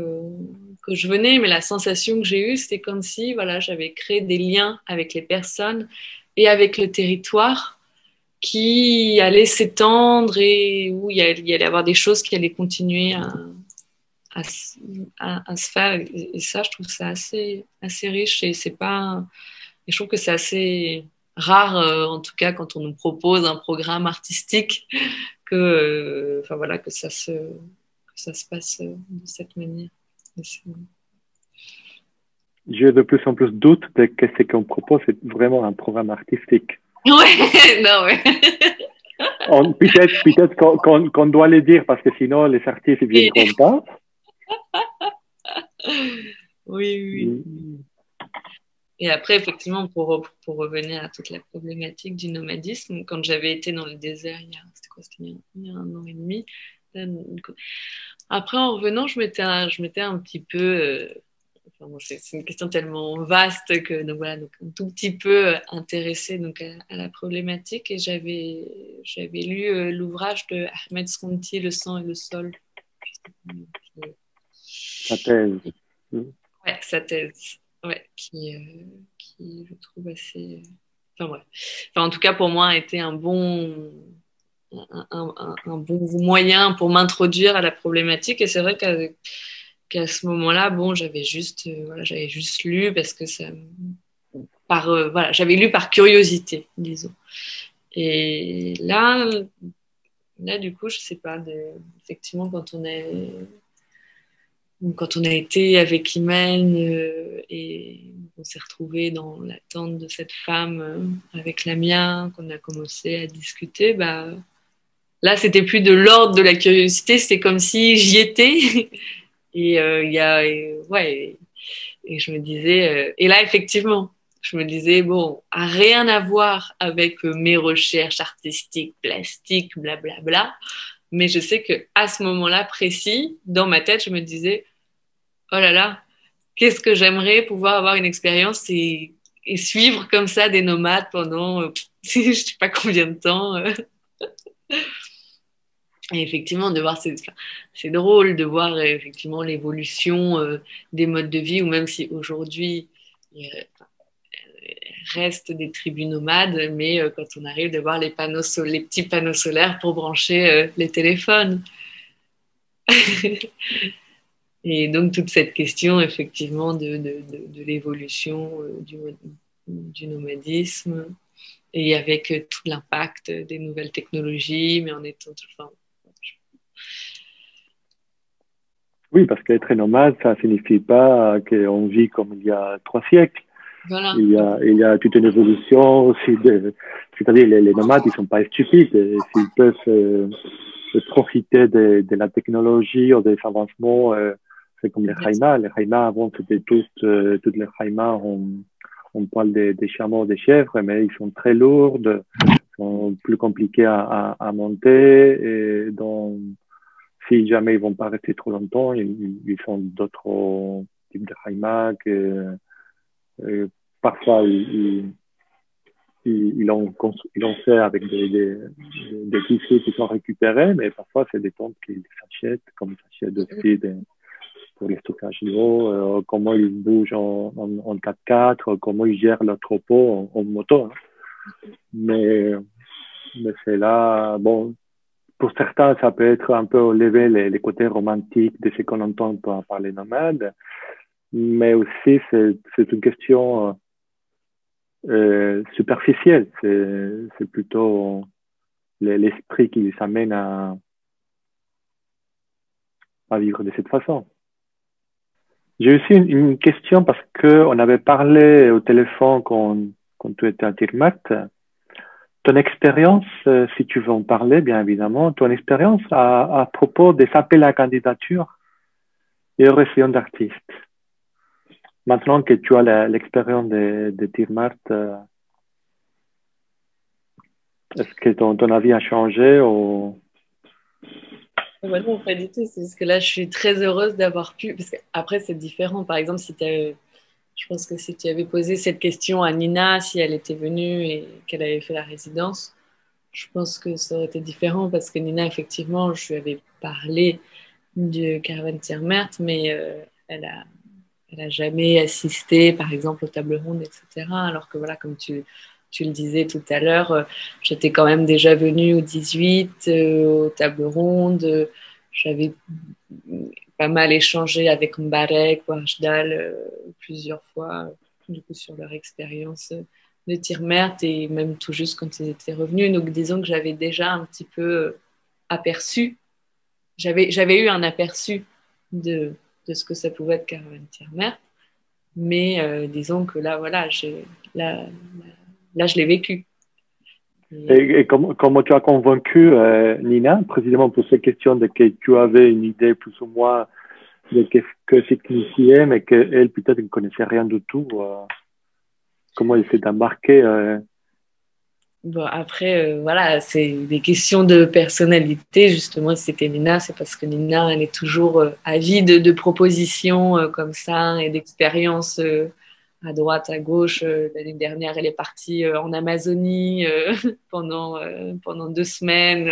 je venais, mais la sensation que j'ai eue, c'était comme si voilà, j'avais créé des liens avec les personnes et avec le territoire qui allaient s'étendre et où il y allait y avoir des choses qui allaient continuer à, à se faire. Et ça, je trouve ça assez riche et c'est pas. Et je trouve que c'est assez rare, en tout cas, quand on nous propose un programme artistique, enfin voilà, que ça se passe de cette manière. J'ai de plus en plus de doutes de que ce qu'on propose est vraiment un programme artistique. Ouais, non, ouais. Peut-être qu'on doit le dire parce que sinon les artistes ne Oui, viendront pas. oui, oui. Et après, effectivement, pour revenir à toute la problématique du nomadisme, quand j'avais été dans le désert, c'était il y a 1 an et demi. Après, en revenant, je m'étais un petit peu. Enfin, bon, c'est une question tellement vaste que donc voilà, donc un tout petit peu intéressée donc à la problématique et j'avais lu l'ouvrage de Ahmed Sronti, Le sang et le sol. Sa thèse. Ouais, sa thèse, ouais, qui je trouve assez. Enfin, ouais. Enfin, en tout cas, pour moi, a été un bon moyen pour m'introduire à la problématique. Et c'est vrai qu'à ce moment-là, bon, voilà, j'avais juste lu parce que voilà, j'avais lu par curiosité, disons. Et là, du coup, je sais pas, effectivement, quand on a été avec Imen et on s'est retrouvé dans la tente de cette femme avec la mienne, qu'on a commencé à discuter, bah, là, c'était plus de l'ordre de la curiosité, c'était comme si j'y étais. Et ouais, et je me disais, et là, effectivement, je me disais, bon, rien à voir avec mes recherches artistiques, plastiques, blablabla. Mais je sais que à ce moment-là précis, dans ma tête, je me disais, oh là là, qu'est-ce que j'aimerais pouvoir avoir une expérience et suivre comme ça des nomades pendant je sais pas combien de temps. Et effectivement, c'est drôle de voir effectivement l'évolution des modes de vie, ou même si aujourd'hui il reste des tribus nomades, mais quand on arrive de voir les petits panneaux solaires pour brancher les téléphones. Et donc toute cette question effectivement de l'évolution du nomadisme et avec tout l'impact des nouvelles technologies, mais en étant enfin, Oui, parce qu'être nomade, ça ne signifie pas qu'on vit comme il y a 3 siècles. voilà. Il y a toute une évolution aussi. C'est-à-dire, les nomades, ils ne sont pas stupides. S'ils peuvent profiter de la technologie ou des avancements, c'est comme les Haïmas. Les Haïmas, avant, c'était toutes les Haïmas, on parle des chameaux, des chèvres, mais ils sont très lourds, sont plus compliqués à monter. Et donc, si jamais ils vont pas rester trop longtemps, ils font d'autres types de Haïmas que parfois ils l'ont fait avec des tissus qui sont récupérés, mais parfois c'est des tentes qu'ils s'achètent, comme ils s'achètent aussi pour les stockages d'eau, comment ils bougent en 4x4, comment ils gèrent leur troupeau en moto. Hein. Mais c'est là, bon, pour certains, ça peut être un peu enlever les côtés romantiques de ce qu'on entend par les nomades, mais aussi c'est une question superficielle. C'est plutôt l'esprit qui les amène à vivre de cette façon. J'ai aussi une question parce que on avait parlé au téléphone quand tu étais à Tirmat. Ton expérience, si tu veux en parler, bien évidemment, ton expérience à propos des appels à candidature et aux réunions d'artistes. Maintenant que tu as l'expérience de Tirmat, est-ce que ton avis a changé ou... Ouais, non, pas du tout. C'est parce que là, je suis très heureuse d'avoir pu. Parce qu'après, c'est différent. Par exemple, si je pense que si tu avais posé cette question à Nina, si elle était venue et qu'elle avait fait la résidence, je pense que ça aurait été différent parce que Nina, effectivement, je lui avais parlé du Caravane Tiermert, mais elle a jamais assisté, par exemple, aux tables rondes, etc. Alors que voilà, comme tu le disais tout à l'heure, j'étais quand même déjà venue au 18, aux tables rondes. J'avais pas mal échangé avec Mbarek ou Arjdal plusieurs fois, du coup, sur leur expérience de Tirmert et même tout juste quand ils étaient revenus. Donc, disons que j'avais déjà un petit peu aperçu, j'avais eu un aperçu de ce que ça pouvait être Caravane Tirmert, mais disons que là, voilà, là, là, je l'ai vécu. Et comment tu as convaincu Nina, précisément pour ces questions de que tu avais une idée plus ou moins de que signifiait, mais qu'elle peut-être ne connaissait rien du tout. Comment elle s'est embarquée Bon, après, voilà, c'est des questions de personnalité. Justement, si c'était Nina, c'est parce que Nina, elle est toujours avide de propositions comme ça et d'expériences à droite, à gauche. L'année dernière, elle est partie en Amazonie pendant 2 semaines,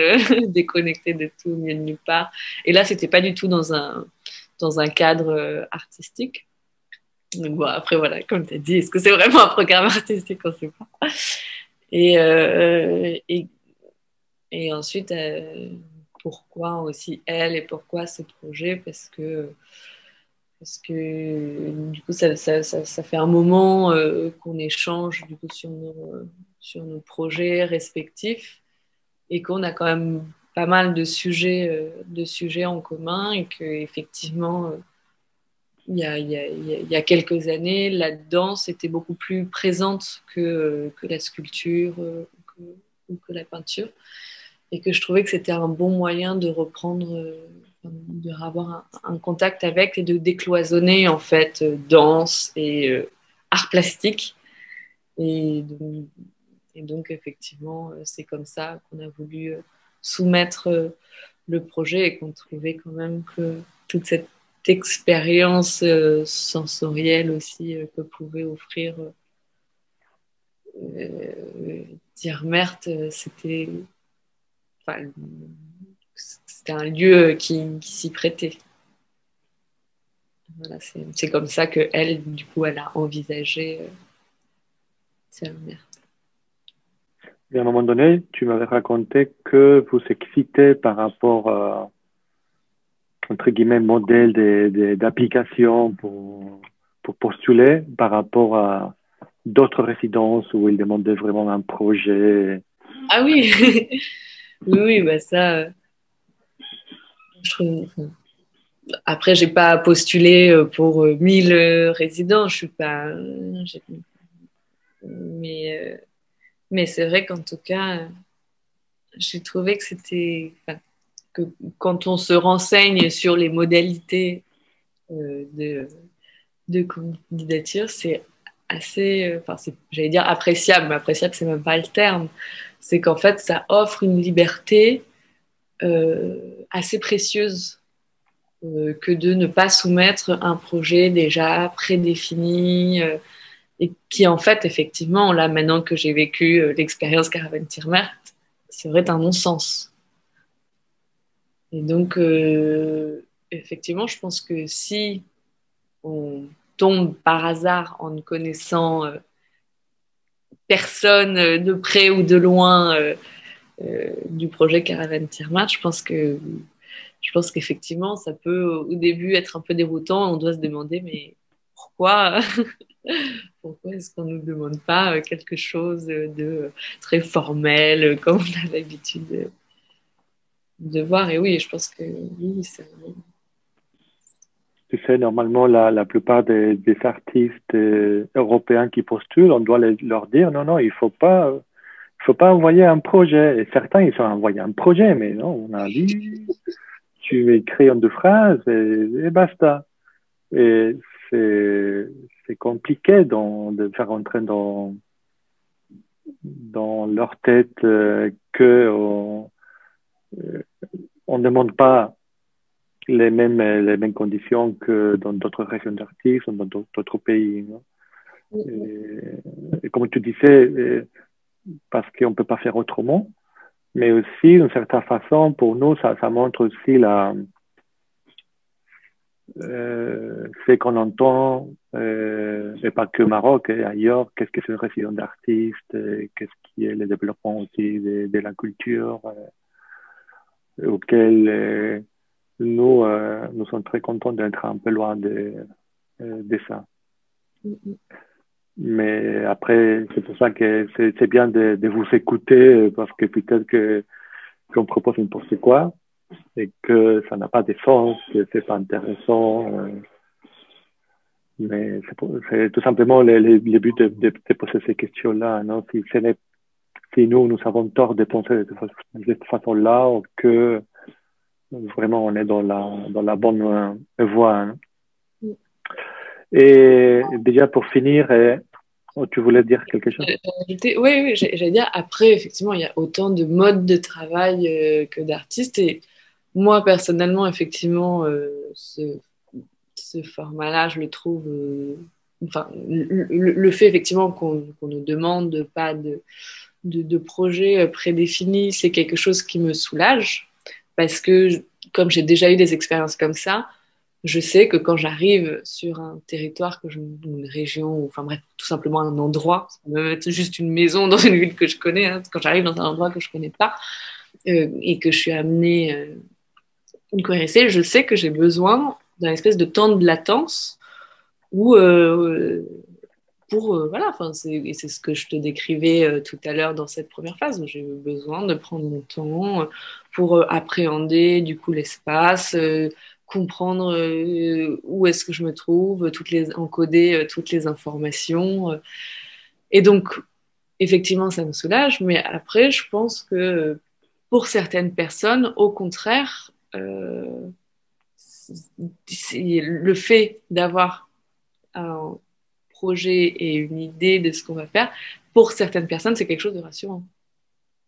déconnectée de tout, mieux de nulle part. Et là, c'était pas du tout dans un cadre artistique. Donc bon, après, voilà, comme tu as dit, est-ce que c'est vraiment un programme artistique? On ne sait pas. Et, euh, et, et ensuite, pourquoi aussi elle et pourquoi ce projet? Parce que du coup, ça fait un moment qu'on échange du coup, sur nos projets respectifs et qu'on a quand même pas mal de sujets en commun et qu'effectivement, il y a quelques années, la danse était beaucoup plus présente que la sculpture ou que la peinture. Et que je trouvais que c'était un bon moyen de reprendre, de avoir un contact avec et de décloisonner en fait danse et art plastique. Et donc, effectivement, c'est comme ça qu'on a voulu soumettre le projet et qu'on trouvait quand même que toute cette expérience sensorielle aussi que pouvait offrir Diermert, enfin, c'était un lieu qui s'y prêtait. Voilà, c'est comme ça que elle, du coup, elle a envisagé Diermert. Et à un moment donné, tu m'avais raconté que vous excitez par rapport, entre guillemets, modèle d'application pour postuler par rapport à d'autres résidences où ils demandaient vraiment un projet. Ah oui, oui, oui, bah ça, je trouve. Après, j'ai pas postulé pour 1000 résidents, je suis pas. Mais, mais c'est vrai qu'en tout cas, j'ai trouvé que c'était. Enfin, que quand on se renseigne sur les modalités euh, de, de candidature, c'est assez. Enfin, j'allais dire appréciable, mais appréciable, c'est même pas le terme. C'est qu'en fait, ça offre une liberté assez précieuse que de ne pas soumettre un projet déjà prédéfini et qui en fait effectivement là maintenant que j'ai vécu l'expérience Caravane Tirmert serait un non-sens. Et donc effectivement je pense que si on tombe par hasard en ne connaissant personne de près ou de loin du projet Caravane Tirmert, je pense qu'effectivement, ça peut au début être un peu déroutant. On doit se demander, mais pourquoi, pourquoi est-ce qu'on ne nous demande pas quelque chose de très formel, comme on a l'habitude de voir? Et oui, je pense que oui, tu sais, normalement, la plupart des artistes européens qui postulent, on doit leur dire, non, non, il faut pas envoyer un projet. Et certains, ils ont envoyé un projet, mais non, on a dit, tu écris en 2 phrases et basta. Et c'est compliqué de faire entrer dans leur tête que on ne demande pas les mêmes conditions que dans d'autres régions d'artistes ou dans d'autres pays. Non? Et comme tu disais, parce qu'on ne peut pas faire autrement, mais aussi, d'une certaine façon, pour nous, ça montre aussi ce qu'on entend, et pas que au Maroc, et ailleurs, qu'est-ce que c'est une résidence d'artiste, qu'est-ce qui est le développement aussi de la culture, auquel nous sommes très contents d'être un peu loin de ça. Mais après, c'est pour ça que c'est bien de vous écouter, parce que peut-être qu'on propose n'importe quoi et que ça n'a pas de sens, que c'est pas intéressant. Mais c'est tout simplement le but de poser ces questions-là. Non? Si nous avons tort de penser de cette façon-là, ou que vraiment on est dans la bonne voie. Hein? Et déjà pour finir, tu voulais dire quelque chose? Oui, j'allais dire, après, effectivement, il y a autant de modes de travail que d'artistes. Et moi, personnellement, effectivement, ce format-là, je le trouve... enfin, le fait, effectivement, qu'on ne demande pas de projet prédéfini, c'est quelque chose qui me soulage. Parce que, comme j'ai déjà eu des expériences comme ça, je sais que quand j'arrive sur un territoire, une région, ou, enfin bref, tout simplement un endroit, ça peut même être juste une maison dans une ville que je connais, hein, quand j'arrive dans un endroit que je connais pas et que je suis amenée une connaissance, je sais que j'ai besoin d'un espèce de temps de latence où voilà, enfin c'est ce que je te décrivais tout à l'heure dans cette première phase, où j'ai eu besoin de prendre mon temps pour appréhender du coup l'espace, comprendre où est-ce que je me trouve, encoder toutes les informations. Et donc, effectivement, ça me soulage, mais après, je pense que pour certaines personnes, au contraire, le fait d'avoir un projet et une idée de ce qu'on va faire, pour certaines personnes, c'est quelque chose de rassurant.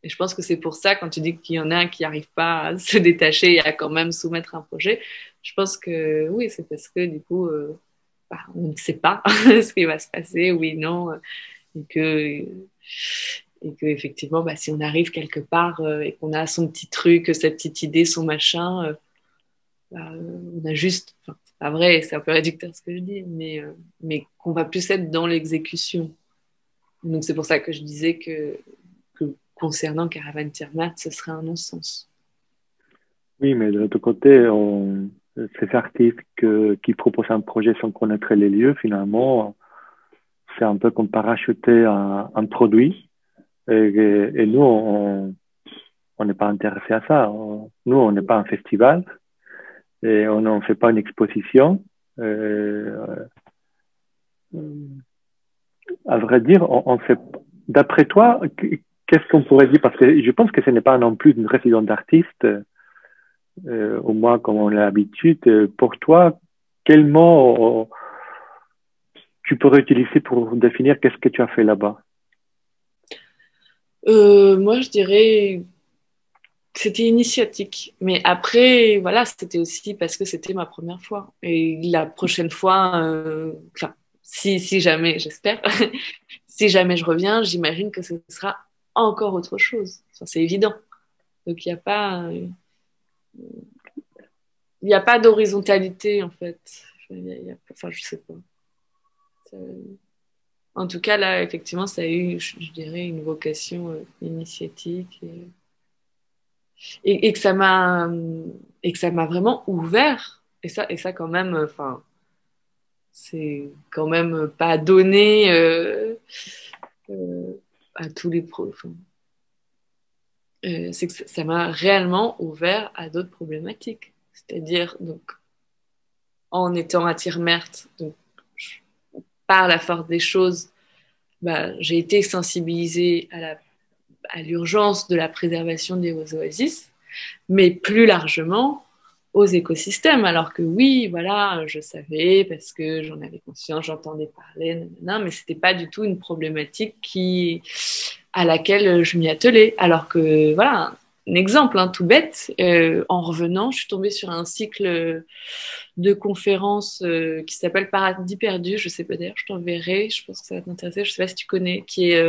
Et je pense que c'est pour ça, quand tu dis qu'il y en a qui n'arrivent pas à se détacher et à quand même soumettre un projet, je pense que oui, c'est parce que du coup, on ne sait pas ce qui va se passer, oui, non, et que effectivement, si on arrive quelque part et qu'on a son petit truc, sa petite idée, son machin, on a juste, enfin, c'est pas vrai, c'est un peu réducteur ce que je dis, mais qu'on va plus être dans l'exécution. Donc c'est pour ça que je disais que concernant Caravane Tiamat, ce serait un non-sens. Oui, mais de l'autre côté, ces artistes qui proposent un projet sans connaître les lieux, finalement, c'est un peu comme parachuter un produit. Et nous, on n'est pas intéressé à ça. Nous, on n'est pas un festival et on n'en fait pas une exposition. À vrai dire, on fait. D'après toi, qu'est-ce qu'on pourrait dire? Parce que je pense que ce n'est pas non plus une résidence d'artiste, au moins comme on a l'habitude. Pour toi, quel mot tu pourrais utiliser pour définir qu'est-ce que tu as fait là-bas? Moi, je dirais que c'était initiatique. Mais après, voilà, c'était aussi parce que c'était ma première fois. Et la prochaine fois, enfin, si jamais, j'espère, si jamais je reviens, j'imagine que ce sera encore autre chose. Enfin, c'est évident. Donc, il n'y a pas d'horizontalité, en fait. Enfin, je sais pas. Ça- En tout cas, là, effectivement, ça a eu, je dirais, une vocation initiatique et que ça m'a vraiment ouvert. Et ça quand même, enfin, c'est quand même pas donné euh, à tous les pros. Enfin, c'est que ça m'a réellement ouvert à d'autres problématiques. C'est-à-dire, donc, en étant à Tirmert, donc par la force des choses, j'ai été sensibilisée à l'urgence de la préservation des oasis, mais plus largement aux écosystèmes. Alors que oui, voilà, je savais parce que j'en avais conscience, j'entendais parler, nanana, mais c'était pas du tout une problématique à laquelle je m'y attelais. Alors que voilà, un exemple tout bête, en revenant, je suis tombée sur un cycle de conférences qui s'appelle Paradis perdu. Je sais pas d'ailleurs, je t'enverrai, je pense que ça va t'intéresser. Je sais pas si tu connais, qui est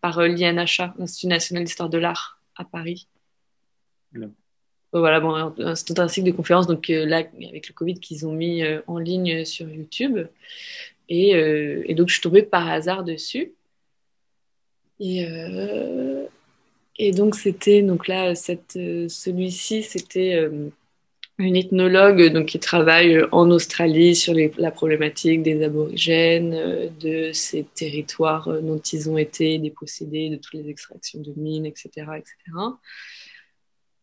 par l'INHA, l'Institut national d'histoire de l'art à Paris. Non. Voilà, bon, c'est un cycle de conférences, donc là, avec le Covid, qu'ils ont mis en ligne sur YouTube. Et donc, je suis tombée par hasard dessus. Et donc, c'était, donc là, celui-ci, c'était une ethnologue donc, qui travaille en Australie sur la problématique des aborigènes, de ces territoires dont ils ont été dépossédés, de toutes les extractions de mines, etc., etc.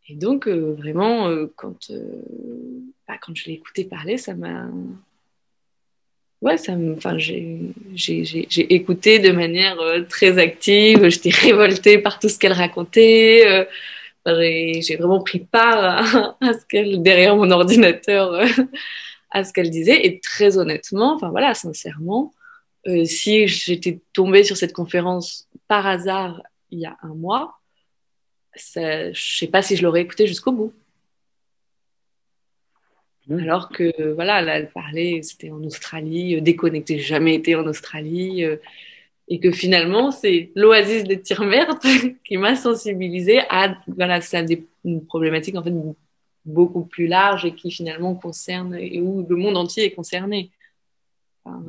Et donc, vraiment, quand je l'ai écouté parler, ça m'a... Ouais, j'ai écouté de manière très active, j'étais révoltée par tout ce qu'elle racontait, j'ai vraiment pris part à ce qu'elle, derrière mon ordinateur, à ce qu'elle disait. Et très honnêtement, enfin voilà, sincèrement, si j'étais tombée sur cette conférence par hasard il y a un mois, je sais pas si je l'aurais écoutée jusqu'au bout. Alors que, voilà, là, elle parlait, c'était en Australie, déconnectée, j'ai jamais été en Australie, et que finalement, c'est l'oasis de Tirmert qui m'a sensibilisée à, voilà, ça une problématique, en fait, beaucoup plus large et qui finalement concerne, et où le monde entier est concerné par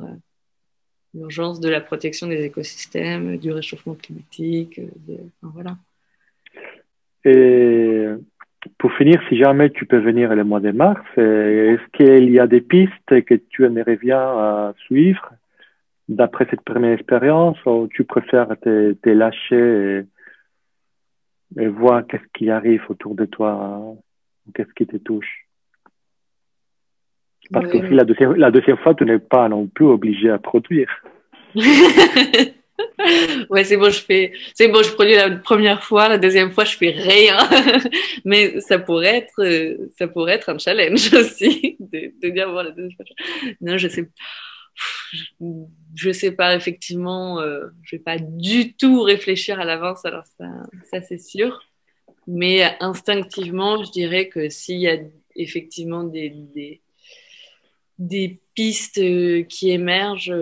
l'urgence de la protection des écosystèmes, du réchauffement climatique, enfin, voilà. Et pour finir, si jamais tu peux venir le mois de mars, est-ce qu'il y a des pistes que tu aimerais bien suivre d'après cette première expérience, ou tu préfères te lâcher et voir qu'est-ce qui arrive autour de toi, qu'est-ce qui te touche? Parce que aussi, la deuxième fois, tu n'es pas non plus obligé à produire. Ouais, je produis la première fois, la deuxième fois, je fais rien. Mais ça pourrait être un challenge aussi, de dire, bon, la deuxième fois. Non, je sais pas, effectivement, je vais pas du tout réfléchir à l'avance, alors ça c'est sûr. Mais instinctivement, je dirais que s'il y a effectivement des pistes qui émergent,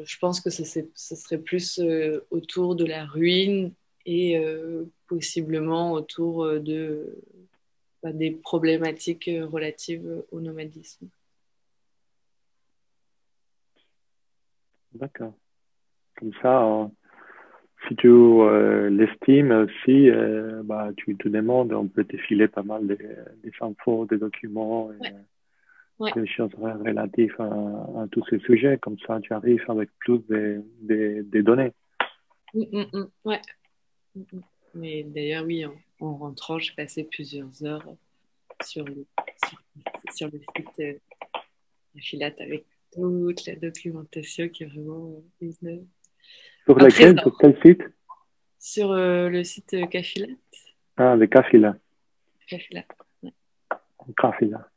je pense que ce serait plus autour de la ruine et possiblement autour des problématiques relatives au nomadisme. D'accord. Comme ça, si tu l'estimes aussi, tu te demandes, on peut te filer pas mal des infos, des documents, Ouais. des choses relatives à tous ces sujets. Comme ça, tu arrives avec plus de données. Ouais. Mais d'ailleurs, oui, en rentrant, j'ai passé plusieurs heures sur le site Cafilat avec toute la documentation qui est vraiment Sur lequel? Sur quel site? Sur le site Cafilat. Ah, de Cafila. Cafilat. Ouais. Cafila.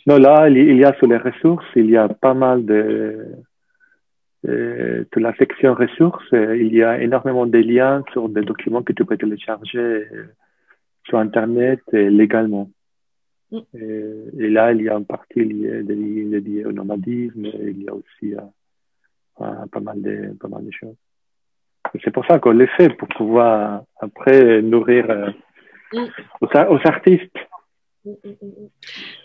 Non, là, il y a sur les ressources, il y a pas mal de la section ressources, il y a énormément de liens sur des documents que tu peux télécharger sur Internet légalement. Et là, il y a une partie liée au nomadisme, il y a aussi pas mal de choses. C'est pour ça qu'on le fait, pour pouvoir après nourrir aux artistes.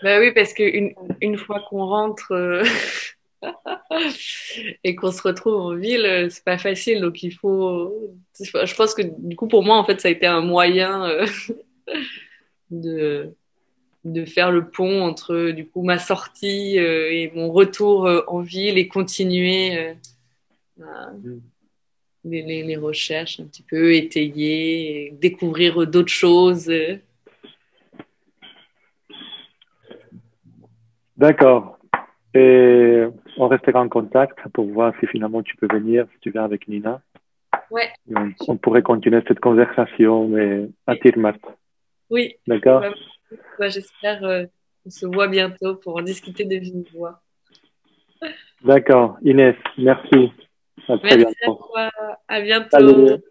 Bah oui, parce qu'une fois qu'on rentre et qu'on se retrouve en ville, c'est pas facile. Donc il faut. Je pense que du coup, pour moi, en fait, ça a été un moyen de faire le pont entre du coup ma sortie et mon retour en ville et continuer les recherches un petit peu, étayer, et découvrir d'autres choses. D'accord. Et on restera en contact pour voir si finalement tu peux venir, si tu viens avec Nina. Ouais. Et on pourrait continuer cette conversation, mais à Tirmat. Oui. D'accord? Ouais, ouais, j'espère qu'on se voit bientôt pour en discuter de vive voix. D'accord. Inès, merci. À très Merci à bientôt. toi. À bientôt. Salut.